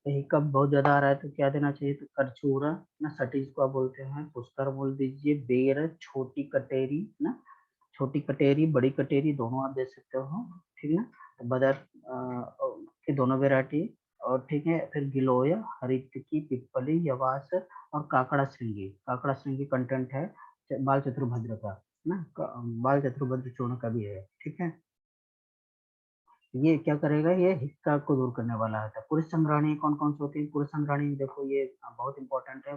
हिक्का बहुत ज्यादा आ रहा है तो क्या देना चाहिए, तो करछूरा ना, सटी जिसको आप बोलते हैं, पुष्कर बोल दीजिए, बेर, छोटी कटेरी ना, छोटी कटेरी, बड़ी कटेरी दोनों आप दे सकते हो, ठीक ना। तो बदर के दोनों वेराइटी, और ठीक है। फिर गिलोय, हरितकी, पिपली, यवास और काकड़ा श्रृंगी, काकड़ा श्रृंगी कंटेंट है बाल चतुर्भद्र का ना, बाल चतुर्भद्र चूर्ण का भी है, ठीक है। ये क्या करेगा, ये हिक्का को दूर करने वाला है। पुरुष संग्राणी कौन कौन से होती है, पुरुष संग्राणी देखो ये बहुत इंपॉर्टेंट है,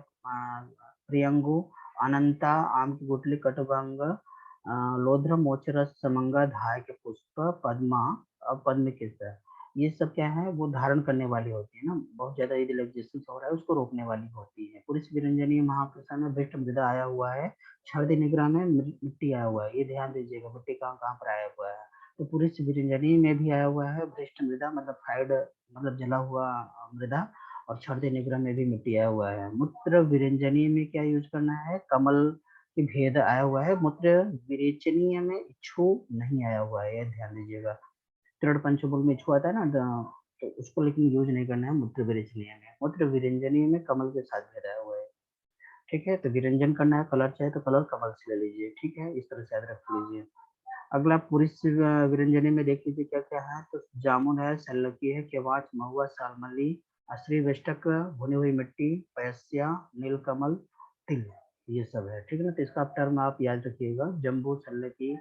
प्रियंगु, अनंता, आम की गुटली, कटभंग, लोध्र, मोचरस, समंगा, धाय के पुष्प, पद्मा और पद्म केसर, ये सब क्या है, वो धारण करने वाली होती है ना, बहुत ज्यादा यदि लग्जेशन हो रहा है उसको रोकने वाली होती है। पुरुष विरंजनी महाप्रसाद में भ्रष्ट मृदा आया हुआ है, छर्दी निग्रह में मिट्टी आया हुआ है, ये ध्यान दीजिएगा, मिट्टी कहाँ कहाँ पर आया हुआ है। तो पुरुष विरंजनी में भी आया हुआ है भ्रष्ट मृदा, मतलब फ्राइड, मतलब जला हुआ मृदा, और छर्दी निग्रह में भी मिट्टी आया हुआ है। मूत्र विरंजनी में क्या यूज करना है, कमल की भेद आया हुआ है, मूत्र विरेचनीय में इच्छू नहीं आया हुआ है, ये ध्यान दीजिएगा। तृण पंचमूल में इच्छू आता है ना, तो उसको लेकिन यूज नहीं करना है मूत्र विरेचनीय में। मूत्र विरंजनीय में कमल के साथ भेद आया हुआ है, ठीक है। तो विरंजन करना है, कलर चाहे तो कलर कमल से ले लीजिए, ठीक है, इस तरह से याद रख लीजिए। अगला पुरुष विरंजनी में देख लीजिए क्या क्या है, तो जामुन है, सल्लकी है, केवाच, महुआ, सालमली, श्रीवेष्टक, भुनी हुई मिट्टी, पयस्या, नीलकमल, तिल, ये सब है, ठीक है ना। तो इसका टर्म आप याद रखिएगा, जम्बू, सल्लकी,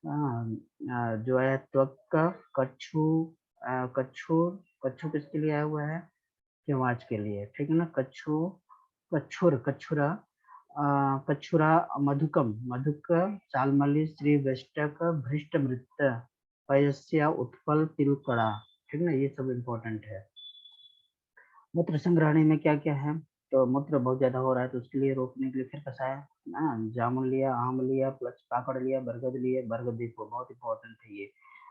जो है त्वक, कच्छू, कच्छू, कच्छू किसके लिए आया हुआ है, केवाच के लिए, ठीक है ना। कच्छू, कच्छुर, कच्छुरा, कछुरा, मधुकम, मधुक, चालमली, श्री वेष्टक, भ्रिष्ट मृत, पयस्या, उत्पल, तिलकड़ा। ठीक ना, ये सब इम्पोर्टेंट है। मूत्र संग्रहणी में क्या क्या है, तो मूत्र बहुत ज्यादा हो रहा है तो उसके लिए रोकने के लिए फिर कसाय ना, जामुन लिया, आम लिया, प्लस काकड़ लिया, बरगद लिया। बरगद देखो बहुत इंपॉर्टेंट है ये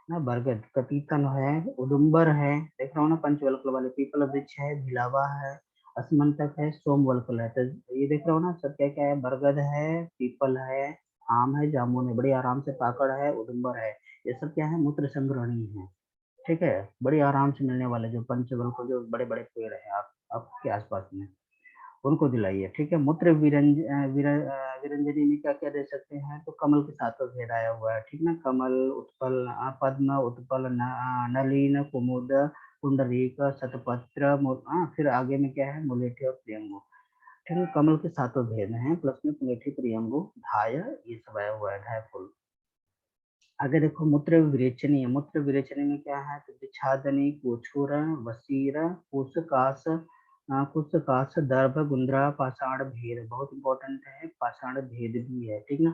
ना, बरगद, कपीतन है, उदुम्बर है, देख रहा हूँ ना, पंचवल्कल वाले, पीपल वृक्ष है, भिलावा है, असमंतक है, सोमवल्कल है। तो ये देख रहा हूँ ना सब क्या क्या है, बरगद है, पीपल है, आम है, जामुन है, बड़ी आराम से, पाकड़ है, उदुम्बर है, ये सब क्या है, मूत्र संग्रहणी है। ठीक है, बड़ी आराम से मिलने वाले जो पंचबल को, जो बड़े बड़े पेड़ है आप आपके आसपास में, उनको दिलाइए। ठीक है, मूत्र विरंजनी में क्या क्या दे सकते हैं, तो कमल के साथ तो भेद आया हुआ है। ठीक ना, कमल, उत्पल, पद्म, उत्पल, नलिन, कुमुद, पुंडरीक, शतपत्र, फिर आगे में क्या है, मुलेठी और प्रियंगु। ठीक है, कमल के सातों भेद हैं, प्लस में मुलेठी, प्रियंगु, धाय, ये सब आया हुआ है, धाय फूल। आगे देखो, मूत्र विरेचनी है। मूत्र विरेचनी में क्या है, तो विच्छादनी, कोछुर, वसीर, कुशकास, कुशकास, दर्भ, गुंद्रा, पाषाण भेद, बहुत इंपॉर्टेंट है, पाषाण भेद भी है। ठीक ना,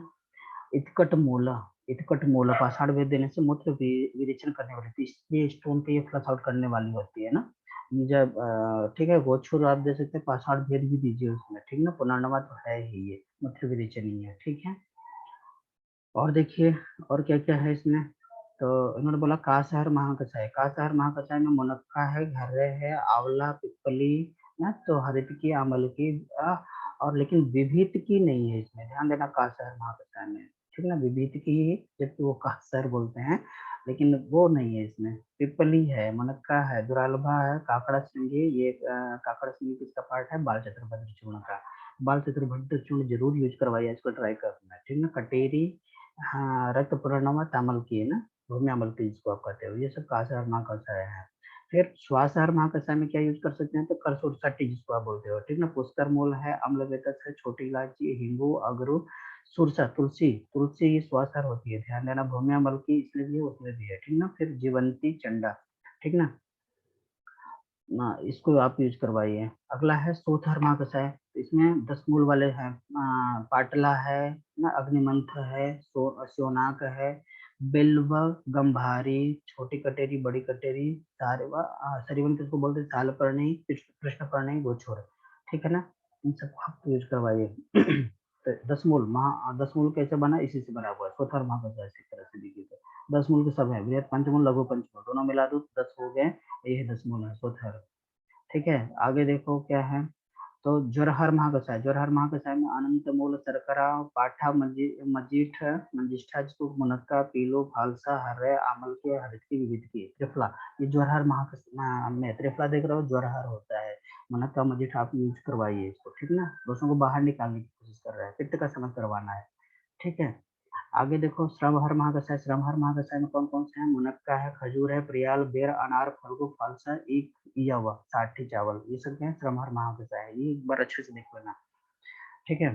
इतकट मूला, इतकट मूला, पाषाण भेद देने से मूत्र विरेचन करने वाली, तो इसलिए स्टोन पे ये फ्लश आउट करने वाली होती है ना। ये जब ठीक है, गोछुर आप दे सकते हैं, पाषाण भेद भी दीजिए उसमें। ठीक ना, पुनर्नवा तो है ही, ये मूत्र विरेचनी है। ठीक है, और देखिए और क्या क्या है इसमें, तो इन्होंने बोला कासहर महाकसाय, कासहर महाकसाय में मुनक्का है, घर्रे है, आंवला, पिपली ना, तो हरित की, अमल की, और लेकिन विभीत की नहीं है इसमें, ध्यान देना, कासहर महाकसाय में। ठीक ना, विभीत की, जबकि वो कासहर बोलते हैं, लेकिन वो नहीं है इसमें। पिपली है, मुनक्का है, दुरालभा है, काकड़ा सिंगी, ये काकड़ा सिंगी किसका पार्ट है, बाल चतुर्भद्र चूर्ण का। बाल चतुर्भद्र चूर्ण जरूर यूज करवाइए, इसको ट्राई करना है। ठीक ना, कटेरी, हाँ, रक्त पूर्णिमा, तामल की है ना, भूमि अमल की जिसको आप कहते हो, ये सब कासार माह कषाय है। फिर श्वासाहार माह कषाय में क्या यूज कर सकते हैं, तो करसुरसट्टी जिसको आप बोलते हो। ठीक ना, पुष्कर मूल है, अम्ल वेतस है, छोटी इलायची, हिंगू, अगरू, सुरसा, तुलसी, तुलसी ये श्वासाहार होती है, ध्यान देना, भूमि अमल की इसलिए भी है, उसमें भी है। ठीक ना, फिर जीवंती, चंडा। ठीक ना, इसको आप यूज करवाइए। अगला है सोथर माह कषाय, इसमें 10 मूल वाले हैं, पाटला है ना, अग्निमंथ है, सोनाक है, बिल्व, गंभारी, छोटी कटेरी, बड़ी कटेरी, सरीवन किसको बोलते हैं, सालपर्णी, कृष्णपर्णी, गोछोर। ठीक है ना, इन सबको आप यूज करवाइए। तो 10 मूल, 10 मूल कैसे बना, इसी से बना हुआ है, सोथर माह कषाय, इसी तरह से देखिए तो 10 मूल के सब है, बृहद पंचमूल, लघु पंचमूल, दोनों मिला दो 10 हो गए, ये 10 मूल है सोथर। ठीक है, आगे देखो क्या है, तो ज्वरहर महाकषाय, ज्वरहर महाकषाय में अनंत मूल, शर्करा, पाठा, मजीठ, मंजिष्ठा, जिसको मुनक्का, पीलो, फालसा, हर्रे, आमल के, हरित की, विविध की, त्रिफला। ये ज्वरहर महाकषाय में त्रिफला देख रहे हो, ज्वरहर होता है, मुनक्का, मजीठ आप यूज करवाइए इसको। ठीक ना, दोस्तों को बाहर निकालने की कोशिश कर रहा है, पित्त का समझ करवाना है। ठीक है, आगे देखो, श्रमहर महाकषाय, श्रमहर महाकषाय में कौन कौन से हैं, मुनक्का है, खजूर है, प्रियाल, बेर, अनार, फल्गु, फालसा, एक यव, साठी चावल, ये सब क्या है, श्रमहर महाकषाय है, ये एक बार अच्छे से देख लेना। ठीक है,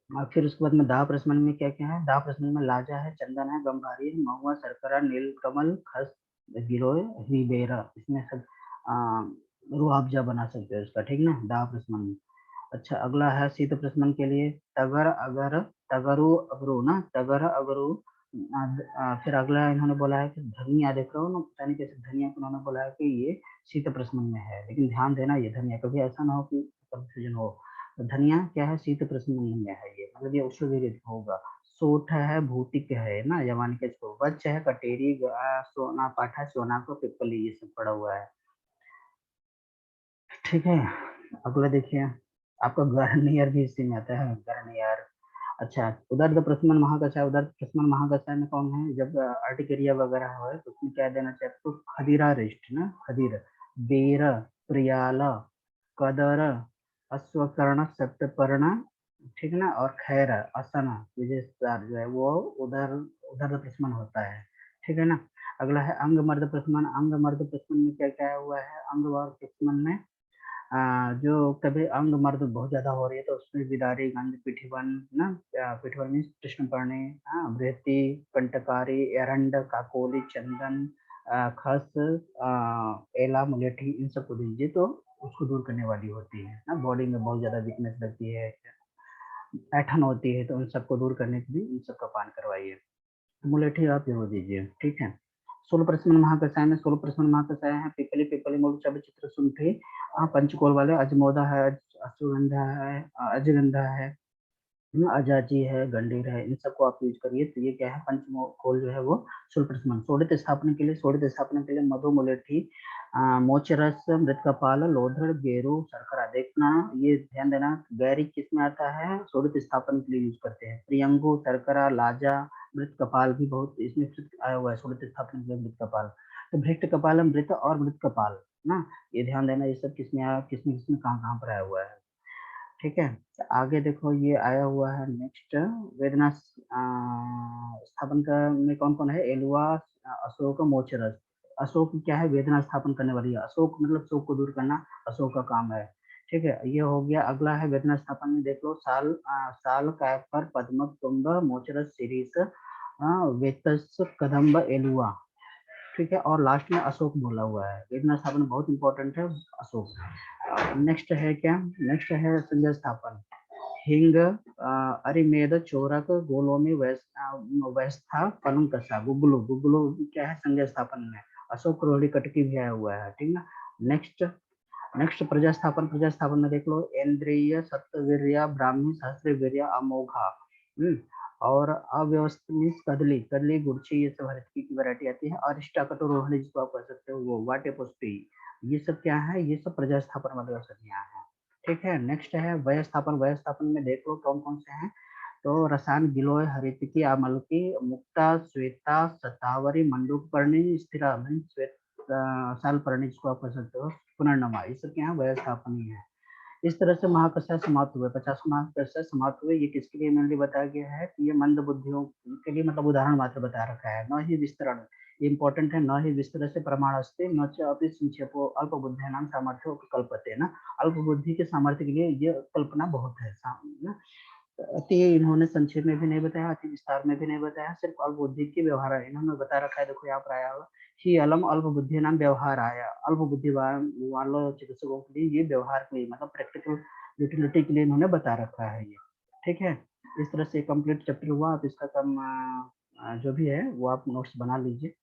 और फिर उसके बाद में दाह प्रशमन में क्या क्या है, दाह प्रशमन में लाजा है, चंदन है, गंभारी है, महुआ, शर्करा, नीलकमल, खस, गिलोय, हिबेरा, इसमें सब रुआवजा बना सकते हो इसका। ठीक ना, दाह प्रशमन में। अच्छा, अगला है शीत प्रशमन के लिए, तगर, अगर, तगरु, अगरू ना, तगर, अगरू, फिर अगला इन्होंने बोला है कि धनिया, देख रहे हो ना, पता नहीं कैसे धनिया को उन्होंने बोला है कि ये शीत प्रशमन में है, लेकिन ध्यान देना, ये धनिया कभी ऐसा ना हो कि कंफ्यूजन हो, तो धनिया क्या है, शीत प्रशमन में है ये, मतलब ये उष्ण विरोधी होगा। सोठ है, भूतिक है ना, यवान के इसको, वच है, कटेरी, सोना, पाठा, सोना को, पिपली, ये सब पड़ा हुआ है। ठीक है, अगला देखिए, आपका गर्नियर भी इसी में आता है, गर्नियर। अच्छा, उदर्द प्रशमन महाकषाय, उदर्द प्रशमन महाकषाय में कौन है, जब अर्टिकेरिया वगैरह हो तो उसमें क्या देना चाहिए, तो खदीरा रिष्ट ना, खदीर, बेर, प्रियाल, कदर, अश्वकर्ण, सप्तपर्ण, ठीक ना, और खैर, असन, विजयस्तार जो है वो उदर उदर्द प्रशमन होता है। ठीक है ना, अगला है अंग मर्द प्रशमन, अंग मर्द प्रशमन में क्या क्या हुआ है, अंग मर्द प्रशमन में जो कभी अंग मर्द बहुत ज्यादा हो रही है तो उसमें विदारी, गंध, पिठिवन ना, पिठिवन मीन्स कृष्णपर्णी, बृहति, कंटकारी, एरंड, काकोली, चंदन, खस, एला, मुलेठी, इन सबको दीजिए तो उसको दूर करने वाली होती है ना, बॉडी में बहुत ज्यादा वीकनेस लगती है, ऐठन होती है, तो उन सबको दूर करने के लिए इन सबका पान करवाइए। मुलेठी आप भिगो दीजिए, ठीक है। सूलप्रश्मन महाकषाय में सूलप्रश्मन महाकषाय है, पिपली पिपली मूल चब चित्र शुंठी, पंचकोल वाले अजमोदा है, अश्वगंधा है, अजगंधा है, अजाची है, गंडीर है, इन सबको आप यूज करिए। तो ये क्या है, पंचकोल जो है वो सूलप्रश्मन। शोणित स्थापना के लिए, शोणित स्थापना के लिए मधु, मुलेठी, मोचरस, मृतकपाल, लोधड़, गेरू, शर्करा। देखना, ये ध्यान देना, गैरिक किस में आता है, शोणित स्थापन के लिए यूज करते हैं। प्रियंगु, शर्करा, लाजा, मृत कपाल भी बहुत इसमें आया हुआ है, शोणित स्थापन के लिए मृत कपाल। तो भृष्ट कपाल, मृत और मृत कपाल ना, ये ध्यान देना, ये सब किसमें आया, किसमें किसमें कहाँ कहाँ पर आया हुआ है, ठीक है। तो आगे देखो, ये आया हुआ है नेक्स्ट, वेदना स्थापन का में कौन कौन है, एलुआ, अशोक, मोचरस। अशोक क्या है, वेदना स्थापन करने वाली है, अशोक मतलब शोक को दूर करना, अशोक का काम है, ठीक है। ये हो गया। अगला है वेदना स्थापन में, देख लो, साल, कायपर, पद्म, तुम्ब, मोचरस, शिरीष, वेतस, कदम्ब, एलुआ, ठीक है। और लास्ट में अशोक बोला हुआ है। वेदना स्थापन बहुत इंपॉर्टेंट है, अशोक। नेक्स्ट है क्या, नेक्स्ट है संज्ञा स्थापन। हिंग, अरिमेद, चोरक, गोलोमी, वैस्था, पलंग कसा, गुगलू। गुगलू क्या है संज्ञा स्थापन में, अशोक, रोहिणी, कटकी भी आया हुआ है, ठीक ना। Next, next प्रजास्थापन। प्रजास्थापन में देख लो, इंद्रिय, सप्तवीर्य, ब्राह्मी, सहस्त्रवीर्य, अमोघा, और अव्यवस्थित मीन्स कदली, कदली, गुड़ची, ये सब हर की वैरायटी आती है। अरिष्टा, कटोरोहिणी जिसको आप कह सकते हो, वो वाटे पुष्पी, ये सब क्या है, ये सब प्रजास्थापन वाली औषधियां हैं, ठीक है। नेक्स्ट है वय स्थापन। वय स्थापन में देख लो कौन कौन से हैं, तो रसायन, गिलोय, हरितकी, आमलकी, मुक्ता, श्वेता, शतावरी, मंडूकपर्णी, स्थिरा मीन्स श्वेत, सालपर्णी जिसको आप कह सकते हो, पुनर्नमा, ये सब क्या है, वय स्थापन ही है। इस तरह से महाकषाय समाप्त हुए, 50 महाकषाय समाप्त हुए। ये किसके लिए मेनली बताया गया है कि ये मंद बुद्धियों के लिए, मतलब उदाहरण मात्र बता रखा है, न ही विस्तरण। ये इंपॉर्टेंट है, न ही विस्तर से प्रमाण अस्ति न च अपि संक्षेपो अल्प बुद्धि नाम सामर्थ्य कल्पते ना। अल्प बुद्धि के सामर्थ्य के लिए ये कल्पना बहुत है ना। अति इन्होंने संक्षेप में भी नहीं बताया, अति विस्तार में भी नहीं बताया, सिर्फ अल्प बुद्धि के व्यवहार है इन्होंने बता रखा है। देखो यहाँ पर आया हुआ ही अलम अल्प बुद्धि नाम व्यवहार आया, अल्प बुद्धि वालों चिकित्सकों के लिए ये व्यवहार के लिए, मतलब प्रैक्टिकल यूटिलिटी के लिए इन्होंने बता रखा है ये, ठीक है। इस तरह से कंप्लीट चैप्टर हुआ। आप इसका कम जो भी है वो आप नोट्स बना लीजिए।